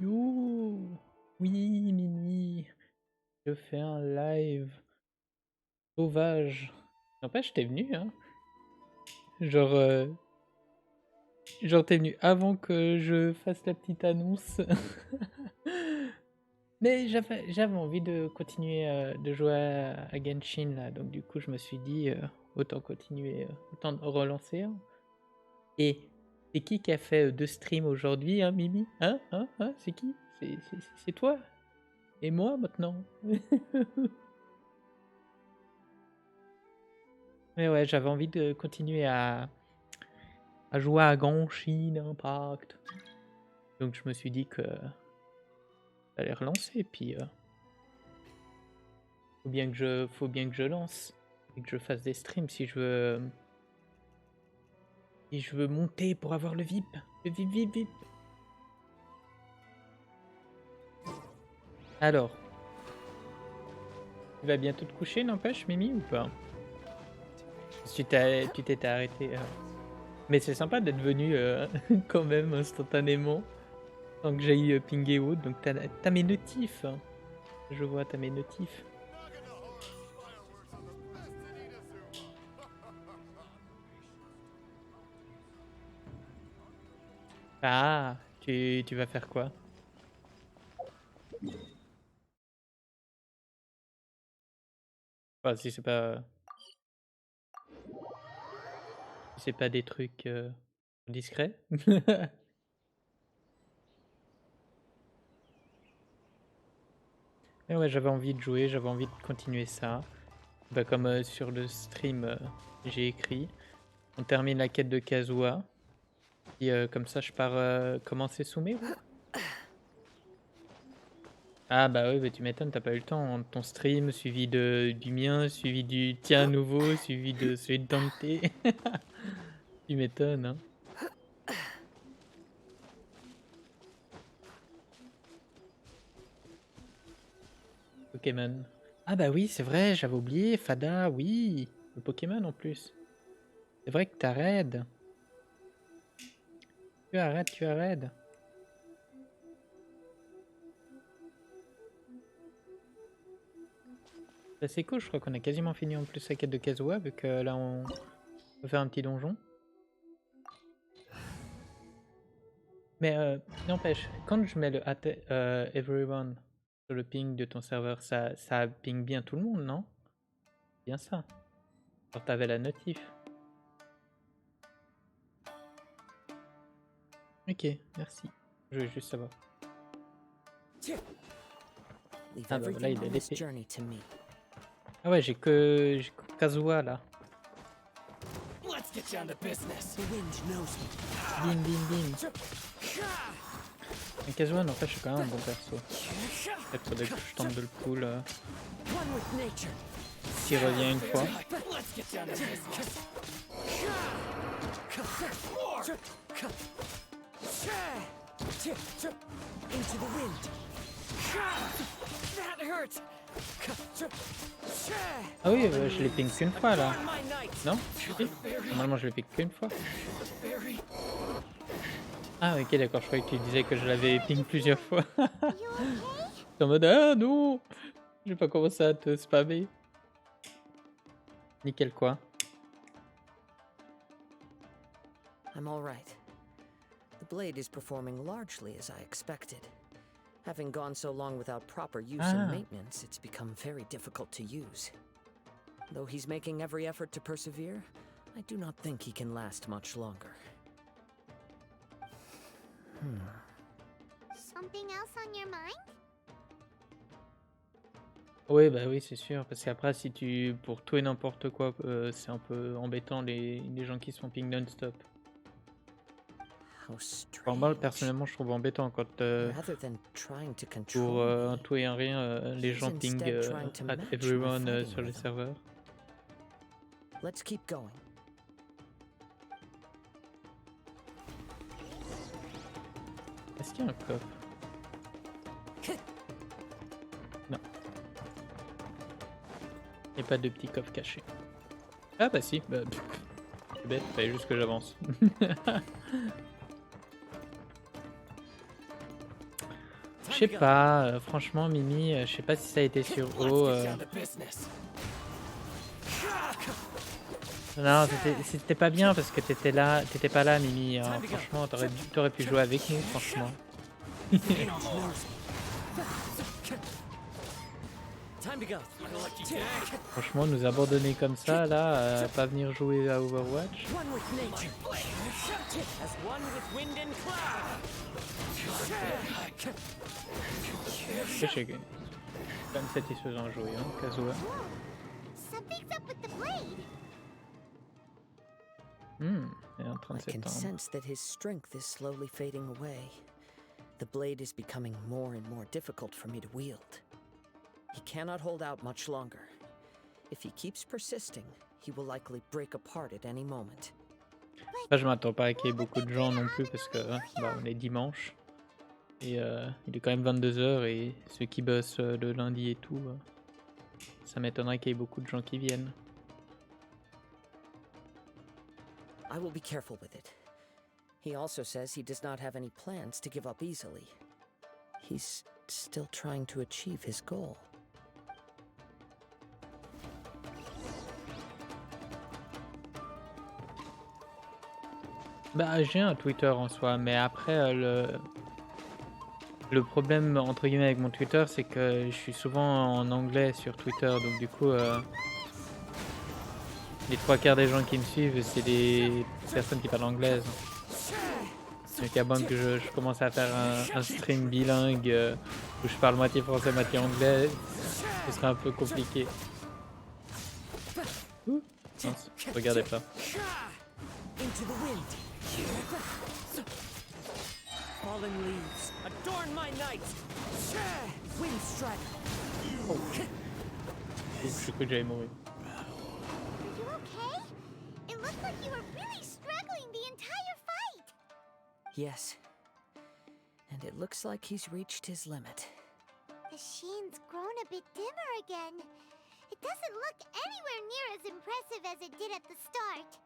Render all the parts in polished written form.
Yo! Oui, Mimi, je fais un live sauvage. N'empêche, t'es venu, hein? Genre, genre t'es venu avant que je fasse la petite annonce. Mais j'avais envie de continuer de jouer à Genshin là, donc du coup je me suis dit autant continuer, autant relancer. Hein. Et c'est qui a fait 2 streams aujourd'hui, hein, Mimi? Hein? C'est qui? C'est toi? Et moi maintenant? Mais ouais, j'avais envie de continuer à jouer à Genshin Impact. Donc je me suis dit que j'allais relancer, puis faut bien que je lance et que je fasse des streams si je veux monter pour avoir le VIP. Le VIP. Alors, tu vas bientôt te coucher, n'empêche, Mimi, ou pas? Tu t'étais arrêté. Mais c'est sympa d'être venu quand même instantanément, sans que j'aille pinguer ou autre. Donc t'as mes notifs. Hein. Je vois, t'as mes notifs. Ah, tu vas faire quoi? Enfin, si c'est pas des trucs discrets. Mais ouais, j'avais envie de jouer, j'avais envie de continuer ça. Bah, comme sur le stream, j'ai écrit. On termine la quête de Kazuha. Et comme ça, je pars commencer Sumeru. Ah bah oui, bah, tu m'étonnes, t'as pas eu le temps. Hein. Ton stream, suivi du mien, suivi du tien nouveau, suivi de celui de Dante. Tu m'étonnes, hein. Pokémon. Ah bah oui, c'est vrai, j'avais oublié. Fada, oui. Le Pokémon en plus. C'est vrai que t'as raid. Tu as raid. Bah, c'est cool, je crois qu'on a quasiment fini en plus la quête de Kazuha, vu que là on peut faire un petit donjon. Mais n'empêche, quand je mets le everyone sur le ping de ton serveur, ça ping bien tout le monde, non? Bien ça. Alors t'avais la notif. Ok, merci. Je voulais juste savoir. Ah bah voilà, il a l'épée. Ah ouais, j'ai que Kazuha là. Bim bim bim. Mais Kazuha, en fait, je suis quand même un bon perso. Peut-être faudrait que je tente de le pull s'il revient une fois. Ah oui, je l'ai ping qu'une fois là. Non? Oui. Normalement, je l'ai ping qu'une fois. Ah ok, d'accord, je croyais que tu disais que je l'avais ping plusieurs fois. T'es en mode ah non, j'ai pas commencé à te spammer. Nickel quoi. I'm all right. The blade is performing largely as I expected. Having gone so long without proper use and maintenance, it's become very difficult to use. Though he's making every effort to persevere, I do not think he can last much longer. Something else on your mind? Oui, bah oui, c'est sûr, parce qu'après, si tu pour tout et n'importe quoi, c'est un peu embêtant les gens qui se font ping non-stop. Enfin, moi, personnellement, je trouve embêtant quand pour un tout et un rien, les gens ping at everyone sur les serveurs. Let's keep going. Est-ce qu'il y a un coffre? Non. Il n'y a pas de petit coffre caché. Ah bah si, bah, c'est bête, il fallait juste que j'avance. sais pas, franchement Mimi, je sais pas si ça a été sur O, non, c'était pas bien parce que t'étais pas là Mimi, hein. Franchement, tu pu jouer avec nous, franchement. Franchement, nous abandonner comme ça, là, pas venir jouer à Overwatch. Je sais que c'est quand même satisfaisant à jouer, hein, Kazuha. Elle est en train de I can s'étendre. sense that his strength is slowly fading away. The blade is becoming more and more difficult for me to wield. He cannot hold out much longer. If he keeps persisting, he will likely break apart at any moment. Ça, je m'attends pas à qu'il y ait beaucoup de gens non plus parce que bah, on est dimanche. Et il est quand même 22 h et ceux qui bossent le lundi et tout, ça m'étonnerait qu'il y ait beaucoup de gens qui viennent. I will be careful with it. He also says he does not have any plans to give up easily. He's still trying to achieve his goal. Bah, j'ai un Twitter en soi, mais après le problème entre guillemets avec mon Twitter, c'est que je suis souvent en anglais sur Twitter, donc du coup les 3/4 des gens qui me suivent, c'est des personnes qui parlent anglaise. Donc à moins que je commence à faire un stream bilingue où je parle moitié français, moitié anglais, ce serait un peu compliqué. Ouh, mince, regardez pas. Fallen leaves, adorn my night. Wind strike. Ouh, j'ai cru que j'allais mourir. Are you okay? It looked like you were really struggling the entire fight. Yes. And it looks like he's reached his limit. The sheen's grown a bit dimmer again. It doesn't look anywhere near as impressive as it did at the start.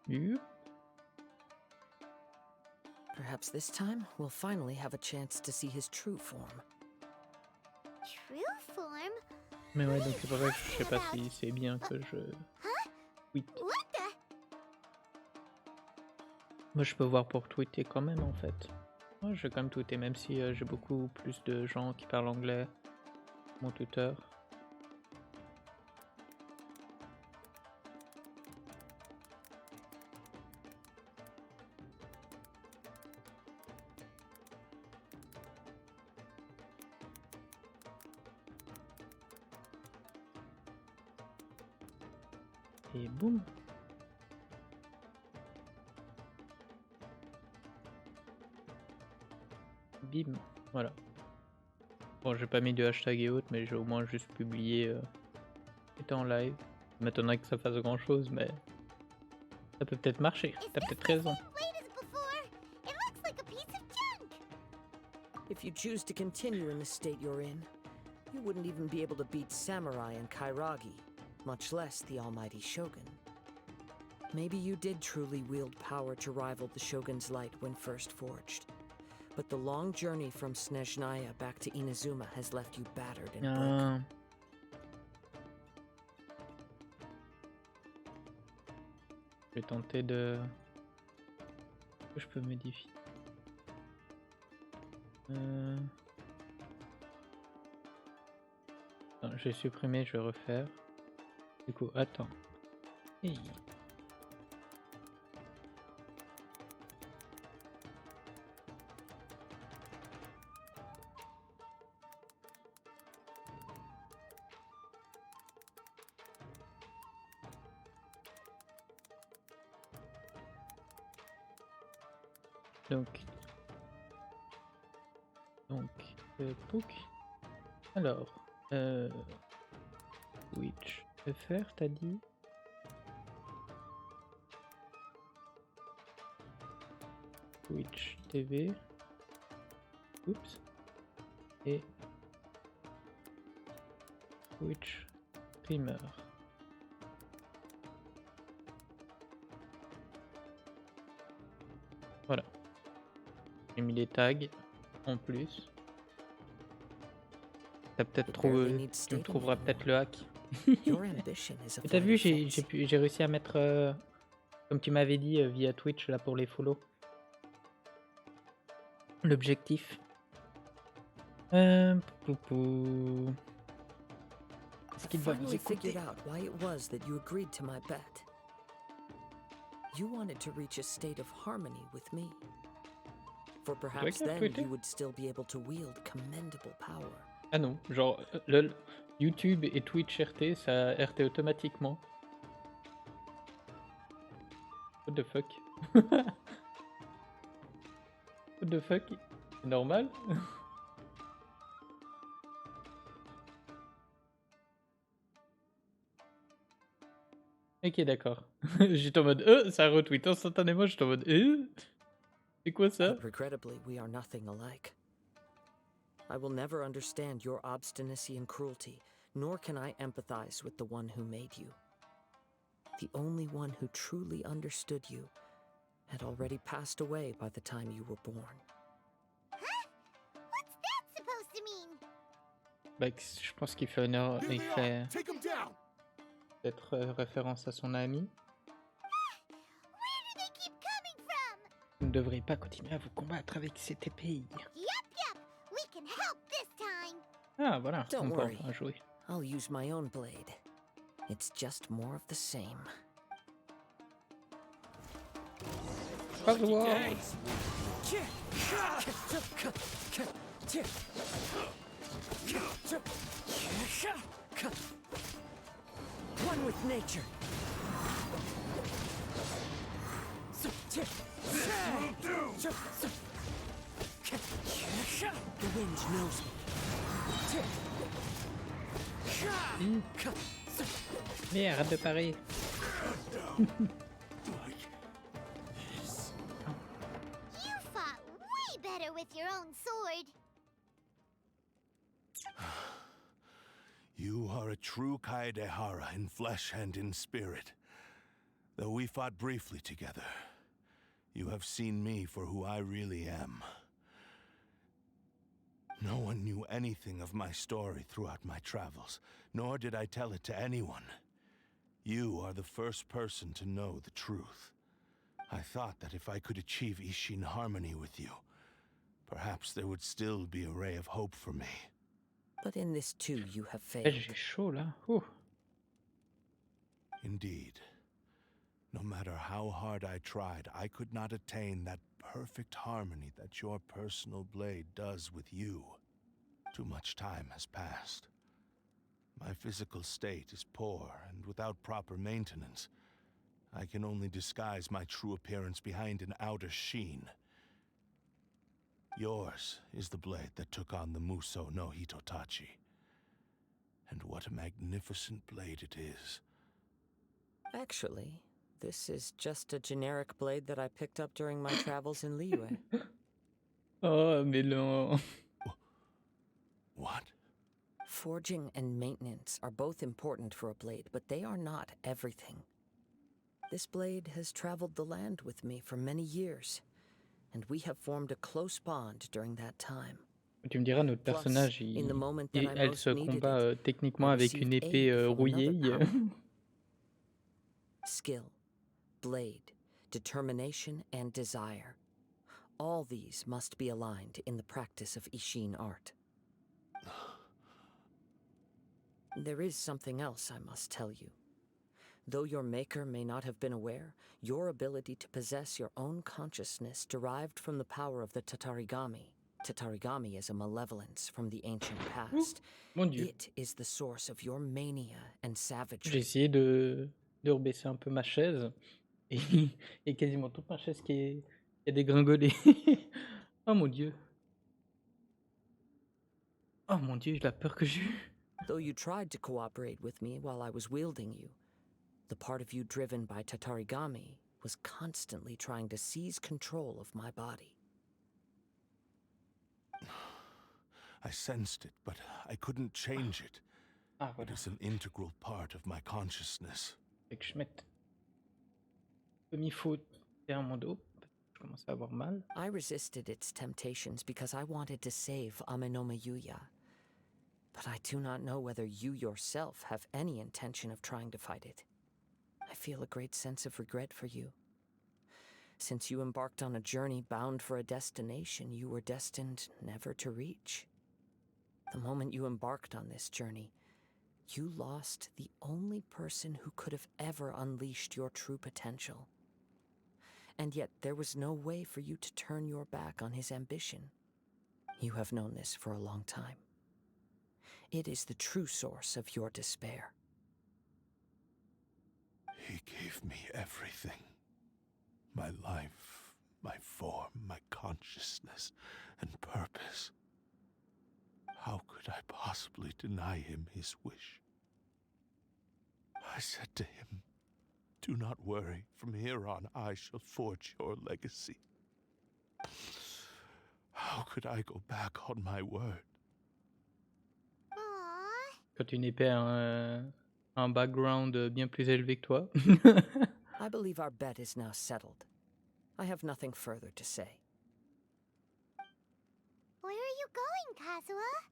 Yup. Perhaps this time we'll finally have a chance to see his true form. True form? Mais ouais, donc c'est pour ça que je sais pas si c'est bien que je... Oui. What the? Moi je peux voir pour tweeter quand même en fait. Moi je vais quand même tweeter même si j'ai beaucoup plus de gens qui parlent anglais. Mon Twitter. Et boum. Bim, voilà. Bon, j'ai pas mis de hashtag et autres, mais j'ai au moins juste publié était en live. Ça m'étonnerait que ça fasse grand chose, mais ça peut peut-être marcher. T'as peut-être raison. It looks like a piece of junk. If you choose to continue in the state you're in, you wouldn't even be able to beat Samurai and Kairagi, much less the almighty Shogun. Maybe you did truly wield power to rival the Shogun's light when first forged. But the long journey from Snezhnaya back to Inazuma has left you battered and broken. Je vais tenter de... que je peux modifier. Non, je vais supprimer, je vais refaire. Du coup, attends. Hey. Pouk. Alors, Twitch FR, t'as dit? Twitch TV. Oups. Et Twitch Streamer. Voilà. J'ai mis les tags en plus. T'as peut-être It barely trouvé, needs tu me stating trouveras peut-être anymore. le hack. Your ambition is a Mais t'as flight vu, of fancy. j'ai réussi à mettre, comme tu m'avais dit, via Twitch là pour les follow. L'objectif. Poupou. Est-ce I qu'il va vous finally écouter? figured out why it was that you agreed to my bet. You wanted to reach a state of harmony with me. For perhaps qui a then tweeté? you would still be able to wield commendable power. Ah non, genre lol, YouTube et Twitch RT, ça RT automatiquement. What the fuck? What the fuck? C'est normal? Ok, d'accord. J'étais en mode ça a retweet instantanément, j'étais en mode c'est quoi ça? But regrettably, we are nothing alike. I will never understand your obstinacy and cruelty, nor can I empathize with the one who made you. The only one who truly understood you had already passed away by the time you were born. Huh? What's that supposed to mean? Bah, je pense qu'il fait honneur, il fait peut-être référence à son ami. Where do they keep coming from? Vous ne devriez pas continuer à vous combattre avec cette épée. Yup, we can help this time. Ah voilà, Don't on peut worry. enfin jouer. I'll use my own blade. It's just more of the same. Kazuha. One with nature. The wind knows me. Mais arrête de parer. You fought way better with your own sword. You are a true Kaedehara in flesh and in spirit. Though we fought briefly together, you have seen me for who I really am. No one knew anything of my story throughout my travels, nor did I tell it to anyone. You are the first person to know the truth. I thought that if I could achieve Ishin harmony with you, perhaps there would still be a ray of hope for me. But in this too you have Eh, failed. j'ai chaud là. Ouh. Indeed. No matter how hard I tried, I could not attain that perfect harmony that your personal blade does with you. Too much time has passed. My physical state is poor, and without proper maintenance, I can only disguise my true appearance behind an outer sheen. Yours is the blade that took on the Muso no Hitotachi. And what a magnificent blade it is. Actually, this is just a generic blade that I picked up during my travels in Liyue. Oh, mais non. What? Forging and maintenance are both important for a blade, but they are not everything. This blade has traveled the land with me for many years, and we have formed a close bond during that time. Tu me diras, notre Plus, personnage, in the moment that I elle most se needed combat it, techniquement I avec une received épée aid from another rouillée. power. Skill, blade, determination, and desire. All these must be aligned in the practice of Ishin art. There is something else I must tell you. Though your maker may not have been aware, your ability to possess your own consciousness derived from the power of the Tatarigami. Tatarigami is a malevolence from the ancient past. Mon Dieu. It is the source of your mania and J'ai savagery. essayé de rebaisser un peu ma chaise et, et quasiment toute ma chaise qui est dégringolée. Oh mon Dieu. Oh mon Dieu, la peur que j'ai eue. Though you tried to cooperate with me while I was wielding you, the part of you driven by Tatarigami was constantly trying to seize control of my body. I sensed it, but I couldn't change it. Ah It voilà. is an integral part of my consciousness. Fait que je mette comme il faut derrière mon dos. Je commence à avoir mal. I resisted its temptations because I wanted to save Amenoma Yuya. But I do not know whether you yourself have any intention of trying to fight it. I feel a great sense of regret for you. Since you embarked on a journey bound for a destination you were destined never to reach. The moment you embarked on this journey, you lost the only person who could have ever unleashed your true potential. And yet there was no way for you to turn your back on his ambition. You have known this for a long time. It is the true source of your despair. He gave me everything. My life, my form, my consciousness, and purpose. How could I possibly deny him his wish? I said to him, "Do not worry. From here on, I shall forge your legacy." How could I go back on my word? Aww. Quand une épée a un background bien plus élevé que toi. I believe our bet is now settled. I have nothing further to say. Where are you going, Kazuha?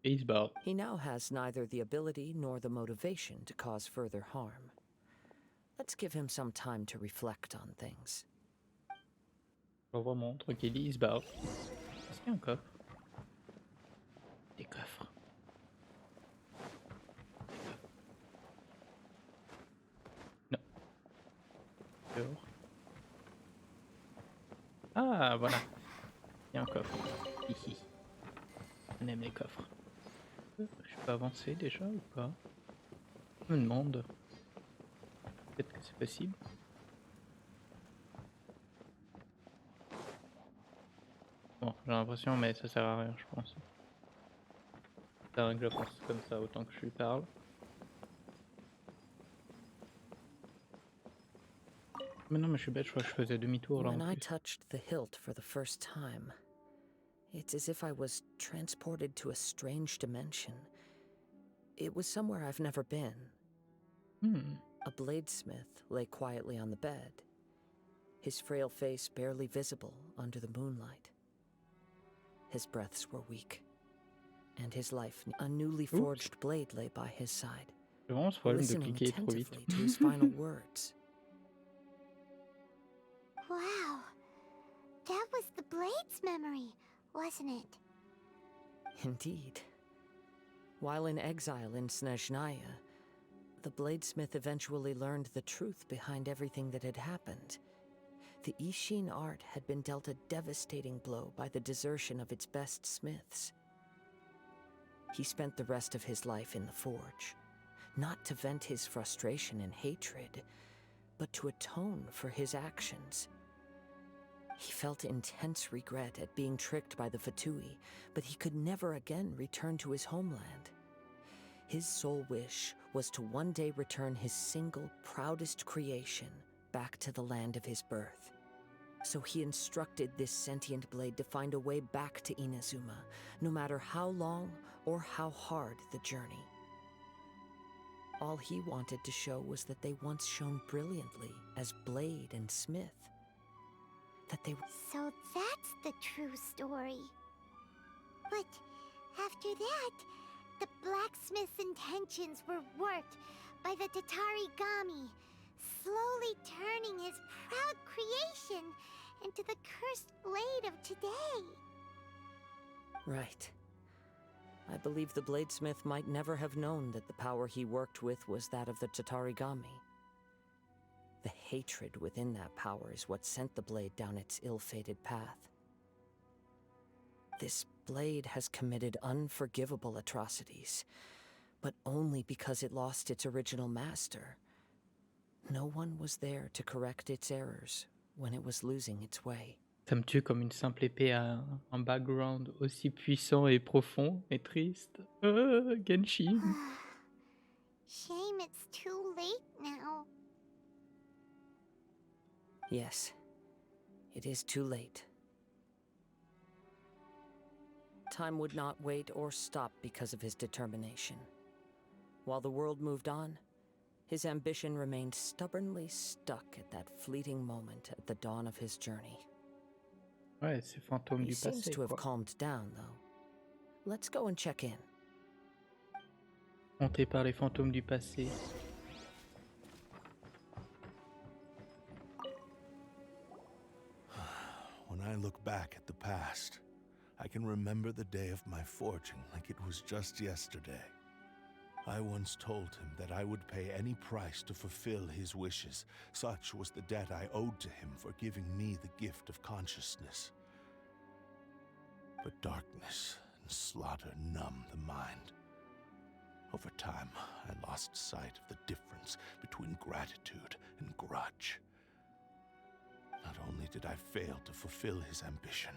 Et il se barre. He now has neither the ability nor the motivation to cause further harm. Let's give him some time to reflect on things. Genre vraiment, tranquille, il se barre. Est-ce qu'il y a un coffre? Des coffres. Non. Dehors. Ah, voilà. Il y a un coffre. Hihi. On aime les coffres. Je peux avancer déjà ou pas? Je me demande. Peut-être que c'est possible. Bon, j'ai l'impression, mais ça sert à rien, je pense. Ça sert à rien que je pense comme ça autant que je lui parle. Mais non, mais je suis bête, je crois que je faisais demi-tour là en When I plus. touched the hilt for the first time, it's as if I was transported to a strange dimension. It was somewhere I've never been. A bladesmith lay quietly on the bed, his frail face barely visible under the moonlight. His breaths were weak, and his life, a newly forged blade lay by his side, J'ai vraiment ce problème de listening cliquer trop vite. attentively to his final words. Wow. That was the Blade's memory, wasn't it? Indeed. While in exile in Snezhnaya, the bladesmith eventually learned the truth behind everything that had happened. The Ishin art had been dealt a devastating blow by the desertion of its best smiths. He spent the rest of his life in the forge, not to vent his frustration and hatred, but to atone for his actions. He felt intense regret at being tricked by the Fatui, but he could never again return to his homeland. His sole wish was to one day return his single, proudest creation back to the land of his birth. So he instructed this sentient blade to find a way back to Inazuma, no matter how long or how hard the journey. All he wanted to show was that they once shone brilliantly as blade and smith. That they were... So that's the true story. But after that, the blacksmith's intentions were warped by the Tatarigami, slowly turning his proud creation into the cursed blade of today. Right. I believe the bladesmith might never have known that the power he worked with was that of the Tatarigami. The hatred within that power is what sent the blade down its ill-fated path. This blade has committed unforgivable atrocities, but only because it lost its original master. No one was there to correct its errors when it was losing its way. Ça me tue comme une simple épée a un background aussi puissant et profond et triste. Genshin. Shame it's too late now. Yes, it is too late. Time would not wait or stop because of his determination. While the world moved on, his ambition remained stubbornly stuck at that fleeting moment at the dawn of his journey. Ouais, c'est fantôme He du seems passé, to have quoi. calmed down, though. Let's go and check in. Hanté par les fantômes du passé. When I look back at the past, I can remember the day of my forging like it was just yesterday. I once told him that I would pay any price to fulfill his wishes. Such was the debt I owed to him for giving me the gift of consciousness. But darkness and slaughter numb the mind. Over time, I lost sight of the difference between gratitude and grudge. Not only did I fail to fulfill his ambition,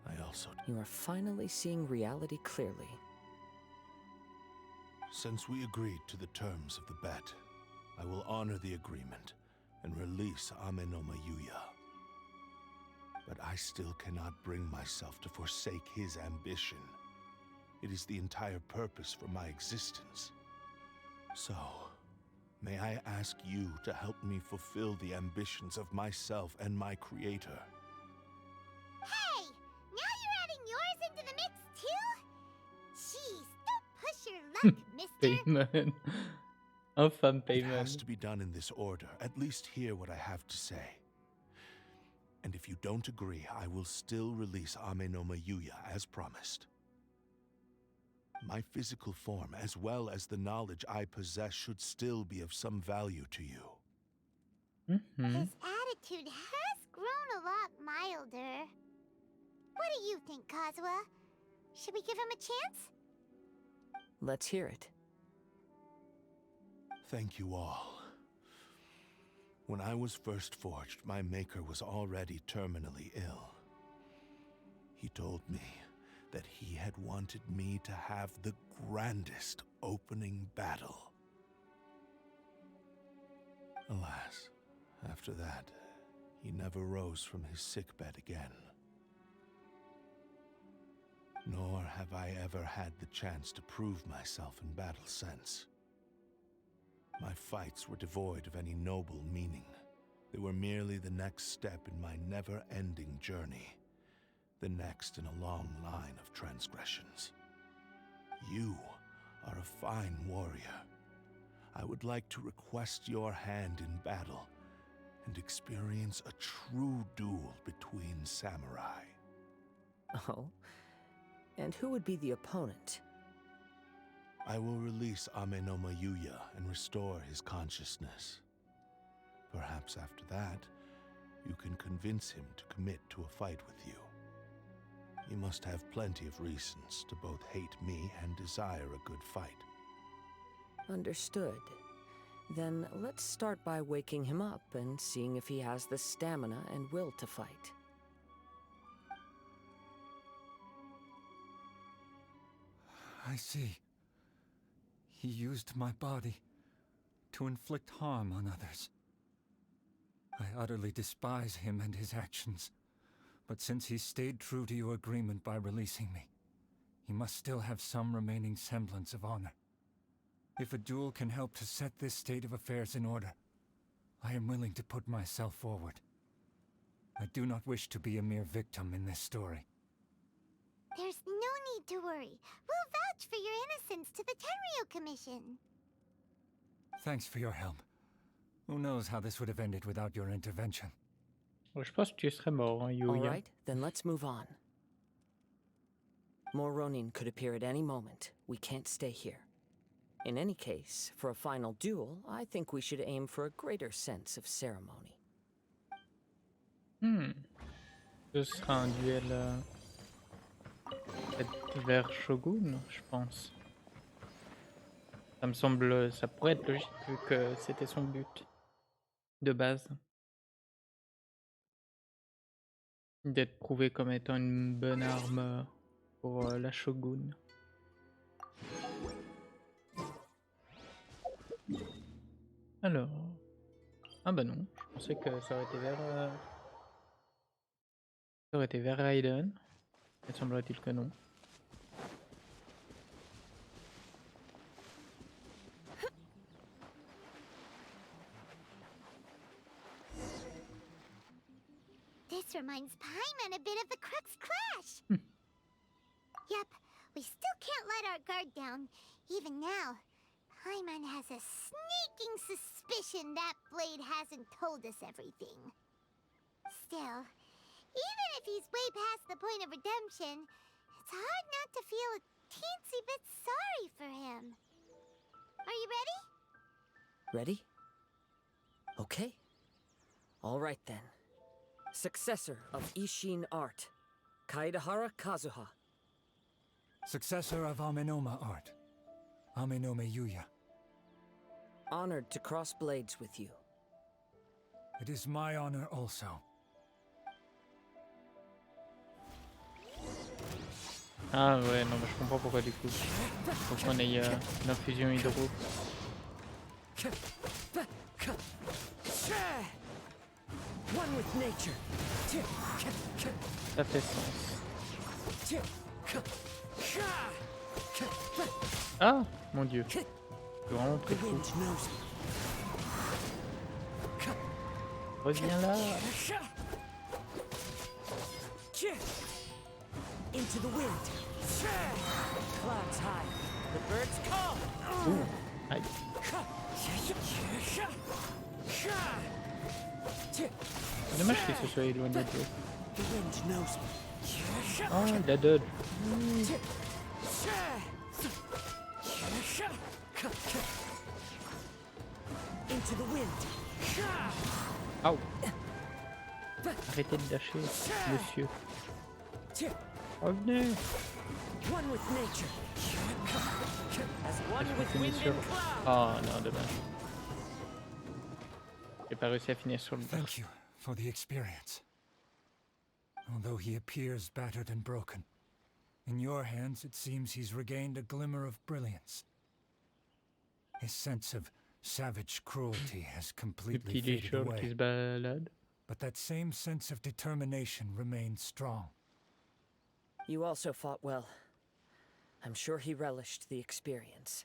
I also... You are finally seeing reality clearly. Since we agreed to the terms of the bet, I will honor the agreement and release Ame no Mayuya. But I still cannot bring myself to forsake his ambition. It is the entire purpose for my existence. So, may I ask you to help me fulfill the ambitions of myself and my creator? Hey! Now you're adding yours into the mix too? Jeez, don't push your luck, mister. Paimon. Infâme It has Paimon. to be done in this order. At least hear what I have to say. And if you don't agree, I will still release Ame no Mayuya as promised. My physical form, as well as the knowledge I possess, should still be of some value to you. His attitude has grown a lot milder. What do you think, Kazuha? Should we give him a chance? Let's hear it. Thank you all. When I was first forged, my maker was already terminally ill. He told me that he had wanted me to have the grandest opening battle. Alas, after that, he never rose from his sickbed again. Nor have I ever had the chance to prove myself in battle since. My fights were devoid of any noble meaning. They were merely the next step in my never-ending journey. The next in a long line of transgressions. You are a fine warrior. I would like to request your hand in battle and experience a true duel between samurai. Oh? And who would be the opponent? I will release Ame no Mayuya and restore his consciousness. Perhaps after that, you can convince him to commit to a fight with you. He must have plenty of reasons to both hate me and desire a good fight. Understood. Then let's start by waking him up and seeing if he has the stamina and will to fight. I see. He used my body to inflict harm on others. I utterly despise him and his actions. But since he stayed true to your agreement by releasing me, he must still have some remaining semblance of honor. If a duel can help to set this state of affairs in order, I am willing to put myself forward. I do not wish to be a mere victim in this story. There's no need to worry. We'll vouch for your innocence to the Tenryu Commission. Thanks for your help. Who knows how this would have ended without your intervention. Ouais, je pense que tu serais mort, hein, All Yuya. right, then let's move on. More Ronin could appear at any moment. We can't stay here. In any case, for a final duel, I think we should aim for a greater sense of ceremony. Ce sera un duel peut-être vers Shogun, je pense. Ça me semble, ça pourrait être logique vu que c'était son but de base. D'être prouvé comme étant une bonne arme pour la Shogun. Alors... Ah bah non, je pensais que ça aurait été vers... Ça aurait été vers Raiden. Il semblerait-il que non. This reminds Paimon a bit of the Crux Clash. Yep, we still can't let our guard down. Even now, Paimon has a sneaking suspicion that blade hasn't told us everything. Still, even if he's way past the point of redemption, it's hard not to feel a teensy bit sorry for him. Are you ready? Ready? Okay. All right then. Successor of Ishin art, Kaedehara Kazuha. Successor of Amenoma art, Amenome Yuya. Honored to cross blades with you. It is my honor also. Ah ouais, non, mais je comprends pourquoi du coup. Faut qu'on ait une infusion hydro. One with nature. Ça fait sens. Ah, mon dieu. C'est vraiment très fou. Reviens là. Into the wind. Clouds high. The birds call. Aïe. Dommage qu'il se soit éloigné de l'eau. Oh, il a dodge. Into the wind. Aouh. Arrêtez de lâcher, monsieur. Revenez. One with nature. As one Je with finis wind sur... and cloud. Oh non, dommage. J'ai pas réussi à finir sur le bar. Thank you for the experience. Although he appears battered and broken, in your hands it seems he's regained a glimmer of brilliance. His sense of savage cruelty has Le completely petit faded lichol qui away, se balade. but that same sense of determination remains strong. You also fought well. I'm sure he relished the experience.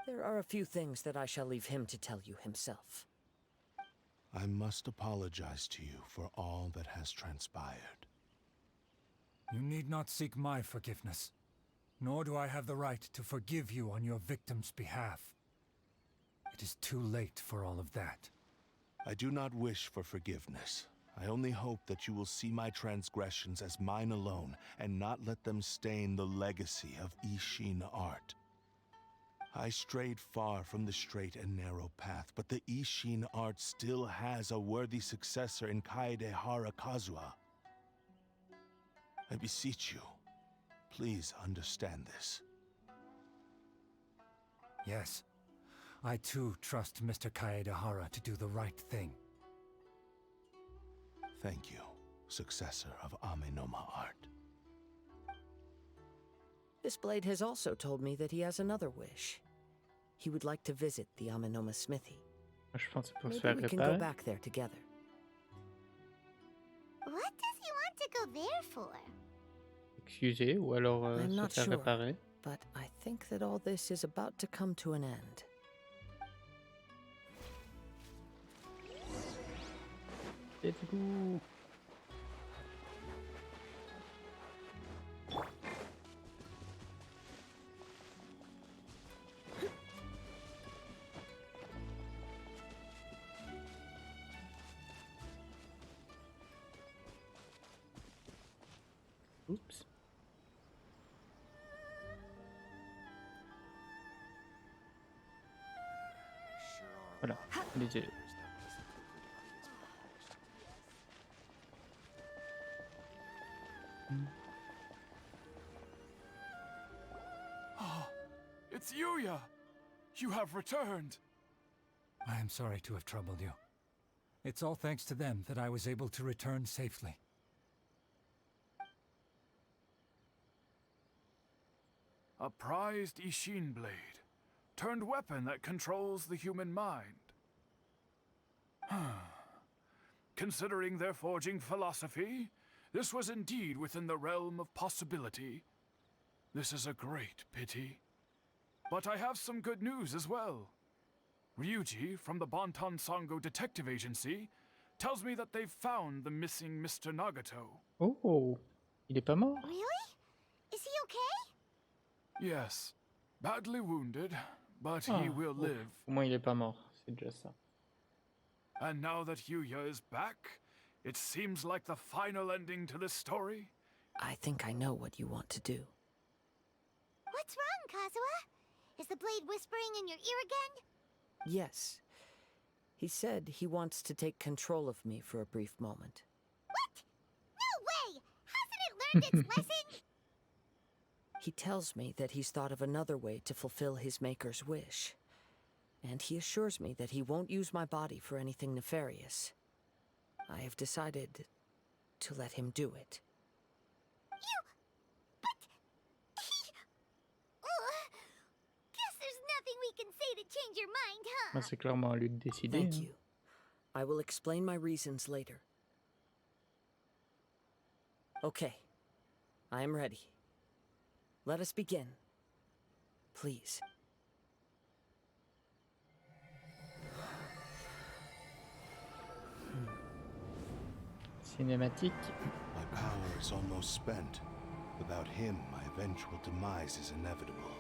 There are a few things that I shall leave him to tell you himself. I must apologize to you for all that has transpired. You need not seek my forgiveness, nor do I have the right to forgive you on your victim's behalf. It is too late for all of that. I do not wish for forgiveness. I only hope that you will see my transgressions as mine alone and not let them stain the legacy of Ishin art. I strayed far from the straight and narrow path, but the Ishin art still has a worthy successor in Kaedehara Kazuha. I beseech you, please understand this. Yes, I too trust Mr. Kaedehara to do the right thing. Thank you, successor of Amenoma art. This blade has also told me that he has another wish. He would like to visit the Amenoma smithy. Je pense pour se Maybe faire we can go réparer. back there together. What does he want to go there for? Excusez, ou alors I'm se not faire sure. réparer. But I think that all this is about to come to an end. Let's go. Oups. Voilà, désolé. Oh, it's Yuya! You have returned! I am sorry to have troubled you. It's all thanks to them that I was able to return safely. A prized Ishin blade, turned weapon that controls the human mind. Considering their forging philosophy, this was indeed within the realm of possibility. This is a great pity. But I have some good news as well. Ryuji from the Bonton Sango Detective Agency tells me that they've found the missing Mr. Nagato. Oh, il est pas mort? Really? Is he okay? Yes, badly wounded, but he Ah, will ouf. live. Au moins il est pas mort, c'est déjà ça. And now that Yuya is back, it seems like the final ending to this story. I think I know what you want to do. What's wrong, Kazuha? Is the blade whispering in your ear again? Yes. He said he wants to take control of me for a brief moment. What? No way! Hasn't it learned its lesson? He tells me that he's thought of another way to fulfill his maker's wish. And he assures me that he won't use my body for anything nefarious. I have decided to let him do it. Guess there's nothing we can say to change your mind, huh? Bah, c'est clairement à lui de décider. Thank hein. you. I will explain my reasons later. Okay. I am ready. Let us begin. Please. Cinématique. My power is almost spent. Without him, my eventual demise is inevitable.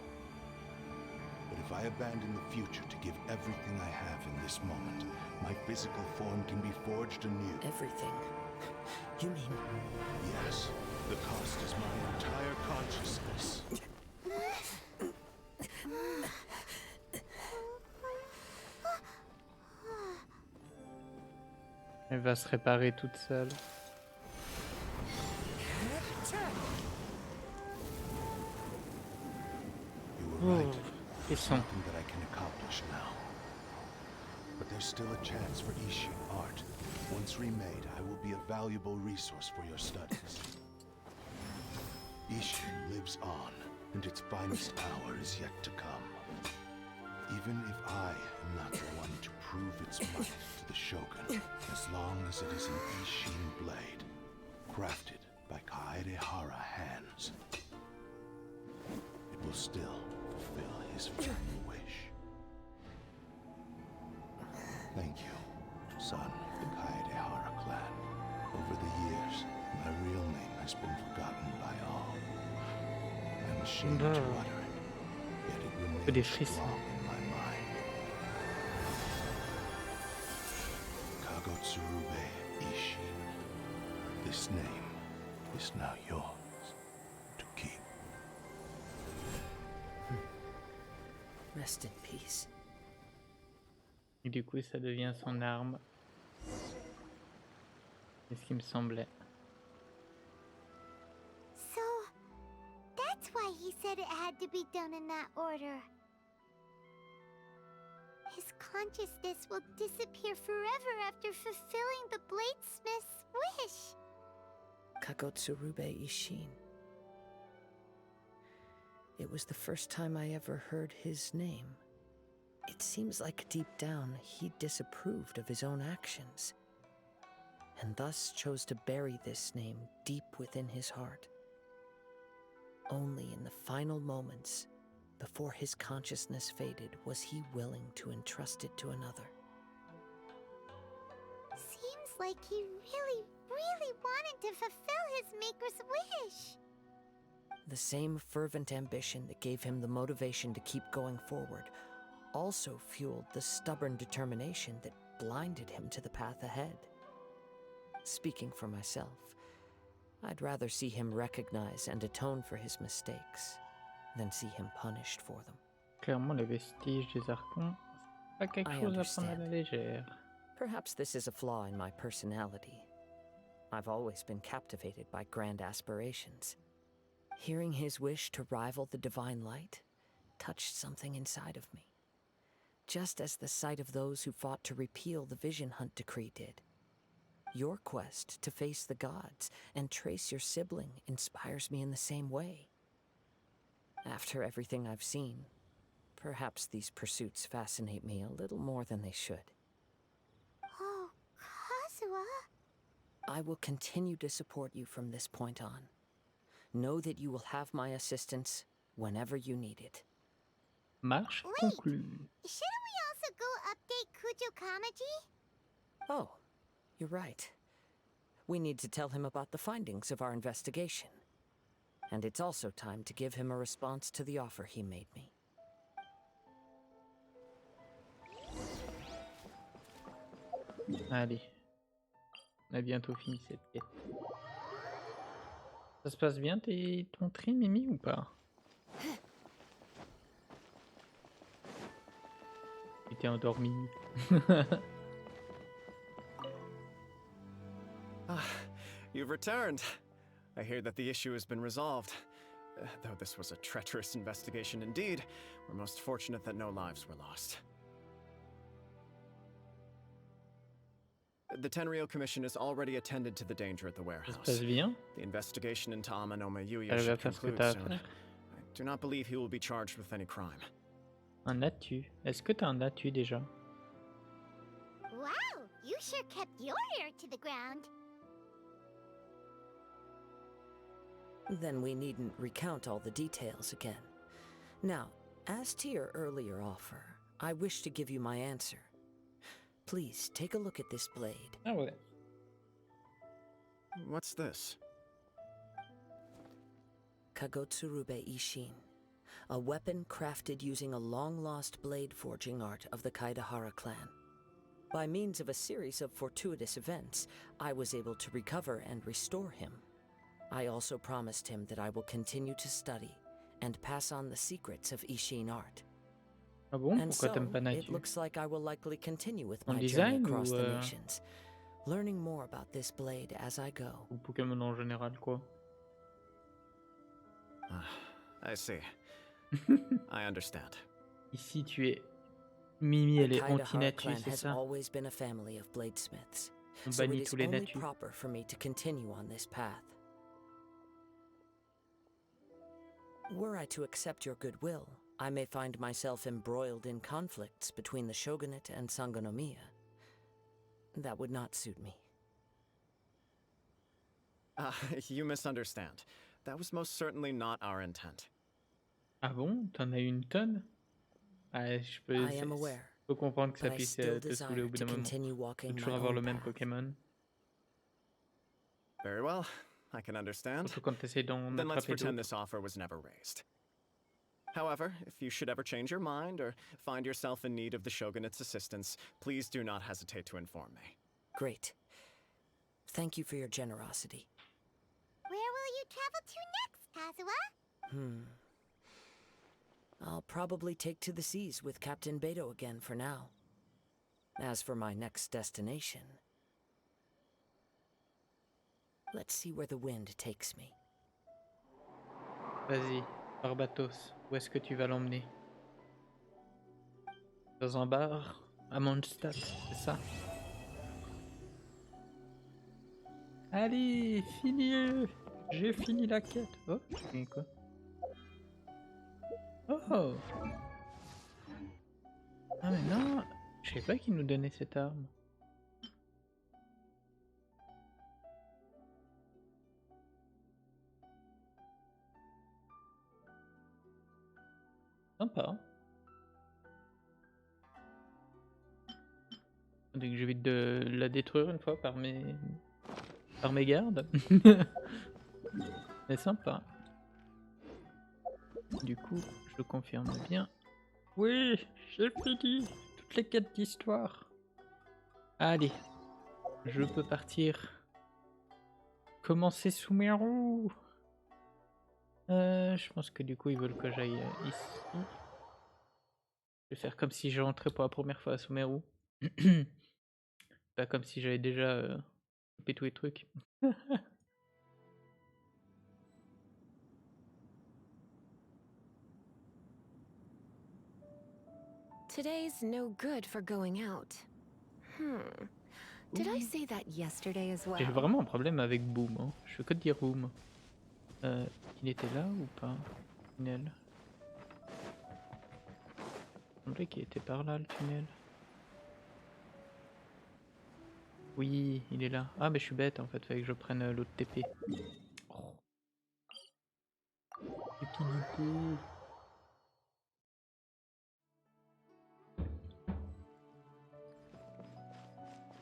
But if I abandon the future to give everything I have in this moment, my physical form can be forged anew. Everything. You mean... Yes, the cost is my entire consciousness. Elle va se réparer toute seule. You were right. Ils sont. Something that I can accomplish now. But there's still a chance for Ishin art. Once remade, I will be a valuable resource for your studies. Ishin lives on, and its finest hour is yet to come. Even if I am not the one to prove its might to the Shogun, as long as it is an Ishin blade, crafted by Kaedehara hands, it will still fulfill his final wish. Thank you, son of the Kaedehara clan. Over the years, my real name has been forgotten by all. I'm ashamed to utter it, yet it Des remains frissons. strong in my mind. Kagotsurube Ishin. This name is now yours to keep. Rest in peace. Et du coup, ça devient son arme. C'est ce qui me semblait. So, that's why he said it had to be done in that order. His consciousness will disappear forever after fulfilling the bladesmith's wish. Kagotsurube Ishin. It was the first time I ever heard his name. It seems like deep down he disapproved of his own actions, and thus chose to bury this name deep within his heart. Only in the final moments, before his consciousness faded, was he willing to entrust it to another. Seems like he really wanted to fulfill his maker's wish. The same fervent ambition that gave him the motivation to keep going forward also fueled the stubborn determination that blinded him to the path ahead. Speaking for myself, I'd rather see him recognize and atone for his mistakes than see him punished for them. Clairement, les vestiges des archons, c'est pas quelque I chose à prendre à understand. la légère. Perhaps this is a flaw in my personality. I've always been captivated by grand aspirations. Hearing his wish to rival the divine light touched something inside of me, just as the sight of those who fought to repeal the Vision Hunt decree did. Your quest to face the gods and trace your sibling inspires me in the same way. After everything I've seen, perhaps these pursuits fascinate me a little more than they should. Oh, Kazuha. I will continue to support you from this point on. Know that you will have my assistance whenever you need it. Marche Wait. conclue. Shouldn't we also go update Kujo Kamaji? Oh, you're right. We need to tell him about the findings of our investigation. And it's also time to give him a response to the offer he made me. Allez. On a bientôt fini cette quête. Ça se passe bien ton tri, Mimi, ou pas? Tu t'es endormi. You've returned. I hear that the issue has been resolved. Though this was a treacherous investigation indeed, we're most fortunate that no lives were lost. The Tenryou Commission has already attended to the danger at the Ça se warehouse. passe bien? The investigation into Amanome Yuya Elle va should faire ce que conclude t'as à soon. faire. I do not believe he will be charged with any crime. Un atu. Est-ce que t'as un atu déjà? Wow, you sure kept your ear to the ground. Then we needn't recount all the details again. Now, as to your earlier offer, I wish to give you my answer. Please take a look at this blade. Ah ouais. What's this? Kagotsurube Ishin, a weapon crafted using a long-lost blade forging art of the Kaidahara clan. By means of a series of fortuitous events, I was able to recover and restore him. I also promised him that I will continue to study and pass on the secrets of Ishin art. Ah bon? And Pourquoi so, t'aimes pas it Natu? looks like I will likely continue with En my journey design across ou the nations, learning more about this blade as I go. ou Pokémon en général, quoi? I see. I understand. Ici, tu es... Mimi, elle The est Kaidahara anti-Natu, clan c'est has ça? always been a family of bladesmiths, On so it bannit is tous les only Natu. proper for me to continue on this path. Were I to accept your goodwill, I may find myself embroiled in conflicts between the shogunate and Sangonomiya. That would not suit me. You misunderstand. That was most certainly not our intent. Ah bon? T'en as une tonne? Ah, je peux... I am aware, Je peux comprendre que ça but I puisse still te saouler desire au bout to d'un moment. continue Tu peux walking my toujours avoir le own même path. Pokémon. Very well, I can understand. Surtout quand t'essayes d'en Then let's attraper pretend d'autres. this offer was never raised. However, if you should ever change your mind or find yourself in need of the Shogunate's assistance, please do not hesitate to inform me. Great. Thank you for your generosity. Where will you travel to next, Kazuha? I'll probably take to the seas with Captain Beto again for now. As for my next destination, let's see where the wind takes me. Vas-y, Barbatos, où est-ce que tu vas l'emmener? Dans un bar à Mondstadt, c'est ça? Allez, fini! J'ai fini la quête. Oh, j'ai fini quoi? Oh! Ah mais non! Je savais pas qu'il nous donnait cette arme. Sympa. Dès que j'évite de la détruire une fois par mes gardes. Mais sympa. Du coup, je confirme bien. Oui, j'ai fini toutes les quêtes d'histoire. Allez, je peux partir. Commencer Sumeru. Je pense que du coup ils veulent que j'aille ici. Je vais faire comme si je rentrais pour la première fois à Sumeru. Pas comme si j'avais déjà fait tous les trucs. Today's no good for going out. Did I say that yesterday as well? J'ai vraiment un problème avec Boom. Hein. Je fais que de dire Boom. Il était là ou pas? Tunnel. Il semblait qu'il était par là le tunnel. Oui, il est là. Ah mais je suis bête en fait, fallait que je prenne l'autre TP. Oh. Stupidité.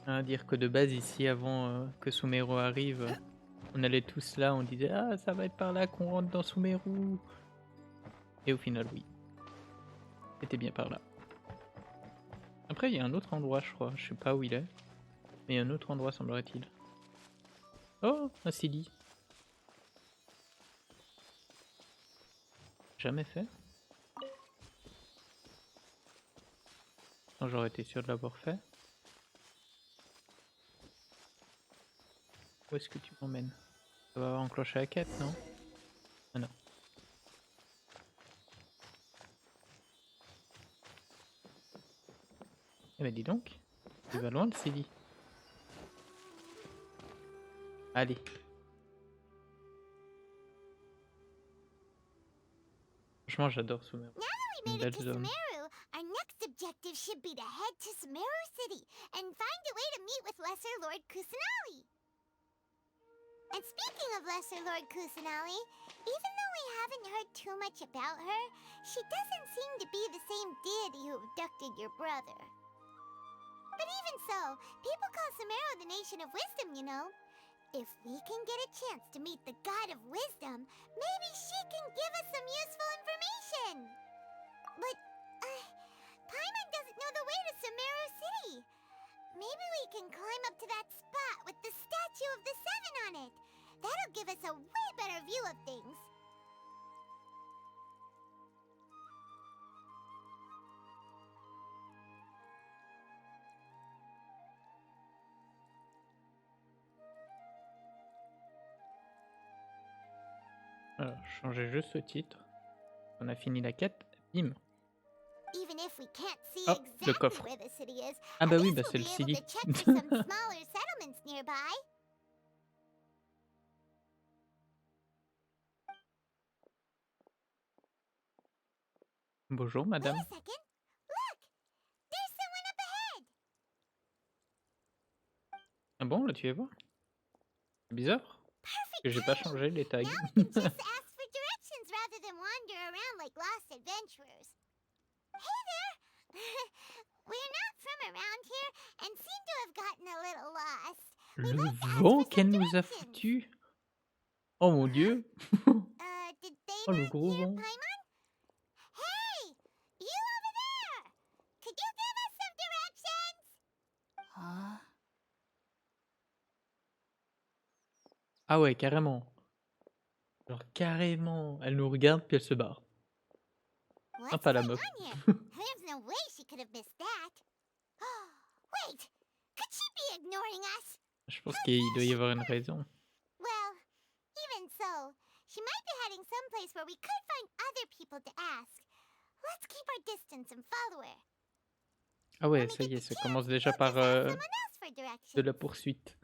Hein, dire que de base ici avant que Sumeru arrive, on allait tous là, on disait ah ça va être par là qu'on rentre dans Sumeru. Et au final oui, c'était bien par là. Après il y a un autre endroit je crois, je sais pas où il est, mais il y a un autre endroit semblerait-il. Oh un CD. Jamais fait. Non, j'aurais été sûr de l'avoir fait. Où est-ce que tu m'emmènes? Ça va enclencher la quête, non? Ah non. Eh ben dis donc, il va loin le CD. Allez. Franchement j'adore Sumeru. Now that we Une made it belle to zone. Sumeru, our next objective should be to head to Sumeru City and find a way to meet with Lesser Lord Kusanali. And speaking of Lesser Lord Kusanali, even though we haven't heard too much about her, she doesn't seem to be the same deity who abducted your brother. But even so, people call Sumeru the Nation of Wisdom, you know. If we can get a chance to meet the God of Wisdom, maybe she can give us some useful information. But, Paimon doesn't know the way to Sumeru City. Maybe we can climb up to that spot with the statue of the Seven on it. That'll give us a way better view of things. Alors, changer juste ce titre. On a fini la quête, bim. Even if we can't see Oh, le exactly coffre. where the city is, Ah at bah oui, least bah we'll c'est le be able CD. to check for some smaller settlements nearby. Bonjour Wait madame. a second. Look! There's someone up ahead! Ah bon, là tu es voir? C'est bizarre. Perfect Que j'ai pas timing! changé les tags. Now we can just ask for directions rather than wander around like lost adventurers. Hey there! We're not from around here and seem to have gotten a little lost. We'd Le like to ask vent for qu'elle some nous a directions. foutu. Oh mon dieu. Did they Oh le not gros hear vent. Paimon? Hey! You over there! Could you give us some directions? Huh? Ah ouais, carrément. Genre carrément. Elle nous regarde puis elle se barre. What's Sympa la going meuf. on here? There's no way she could have missed that. Wait! Could she be ignoring us? Je pense qu'il doit y avoir une raison. Well, even so, she might be heading someplace where we could find other people to ask. Let's keep our distance and follow her. Ah When ouais, we ça get y est, the ça chance, commence déjà we'll par just ask someone else for de la directions. poursuite.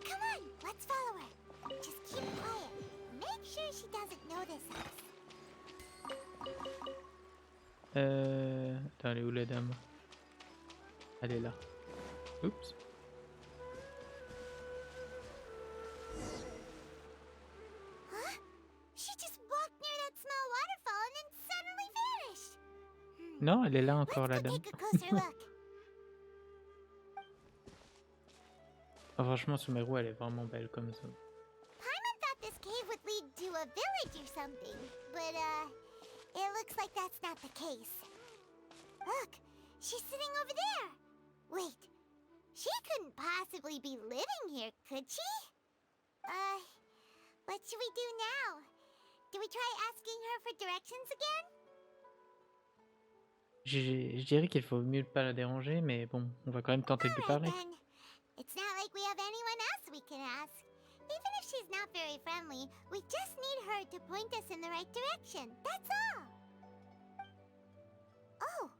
Come on, let's follow her. Just keep quiet. Make sure she doesn't notice us. Attends, elle est où la dame? Elle est là. Oups. Huh? She just walked near that small waterfall and then suddenly vanished. Non, elle est là encore la Let's go dame. take a closer look. Ah, franchement, Sumeru, elle est vraiment belle comme ça. Paimon thought this cave would lead to a village or something, but it looks like that's not the case. Look, she's sitting over there. Wait, she couldn't possibly be living here, could she? What should we do now? Do we try asking her for directions again? Je dirais qu'il faut mieux pas la déranger, mais bon, on va quand même tenter de lui Alright parler. then. It's not like we have anyone else we can ask. Even if she's not very friendly, we just need her to point us in the right direction. That's all. Oh.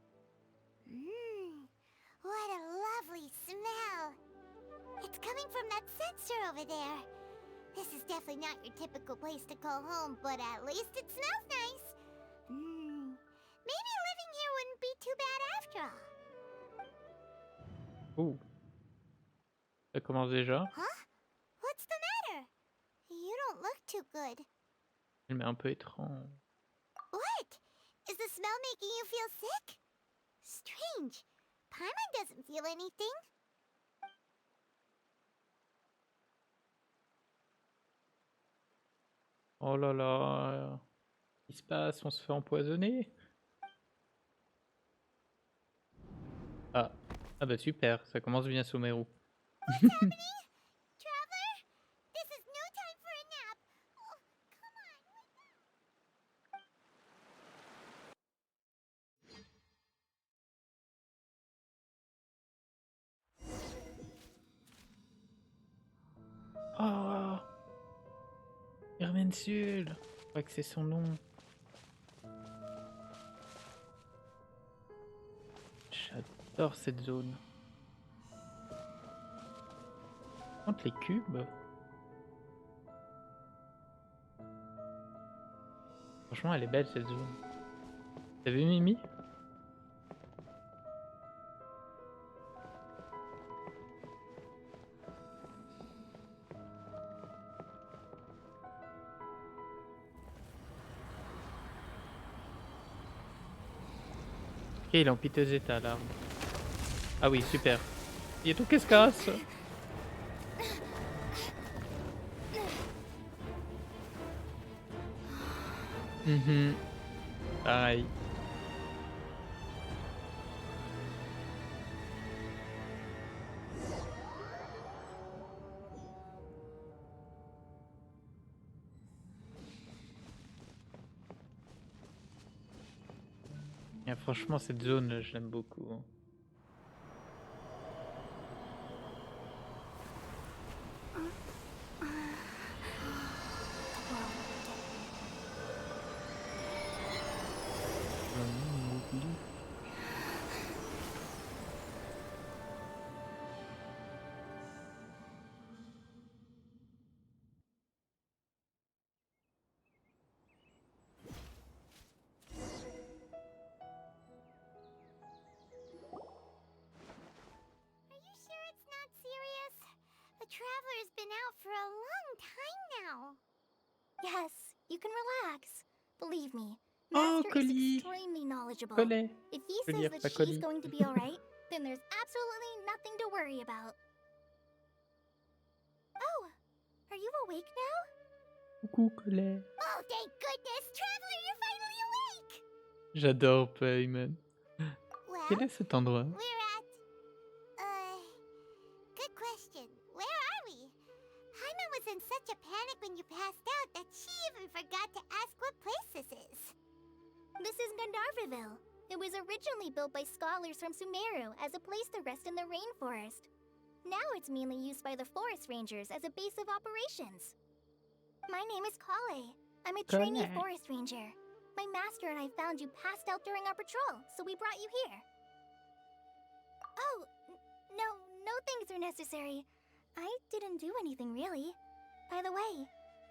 What a lovely smell. It's coming from that sensor over there. This is definitely not your typical place to call home, but at least it smells nice. Maybe living here wouldn't be too bad after all. Ouh. Ça commence déjà. Huh? What's the matter? You don't look too good. Elle met un peu étrange. What? Is the smell making you feel sick? Strange. Paimon doesn't feel anything. Oh là là. Qu'est-ce qui se passe? On se fait empoisonner? Ah. Ah bah super, ça commence bien Sumeru. What's happening? Traveler? This is no time for a nap. Oh, come on, wake up. Oh! Irmensul! Je crois que c'est son nom. J'adore cette zone. Par contre, les cubes. Franchement, elle est belle cette zone. T'as vu Mimi? Ok, il est en piteux état là. Ah oui, super. Il y a tout qui se casse. Pareil. Et franchement, cette zone, je l'aime beaucoup. Are you sure it's not serious? The Traveler's been out for a long time now. Yes, you can relax. Believe me, Oh, Master is colis! extremely knowledgeable. Collet! If he Je veux says dire, that pas she's colis. going to be alright, then there's absolutely nothing to worry about. Oh, are you awake now? Coucou, Collet. Oh, thank goodness! Traveler, you're finally awake! J'adore Paimon. Well, Quel est cet endroit? we're at... Good question. Where are we? Hyman was in such a panic when you passed out that she even forgot to ask what place this is. This is Gandharvaville. It was originally built by scholars from Sumeru as a place to rest in the rainforest. Now it's mainly used by the forest rangers as a base of operations. My name is Kale. I'm a trainee Kale. forest ranger. My master and I found you passed out during our patrol, so we brought you here. Oh, no things are necessary. I didn't do anything really. By the way,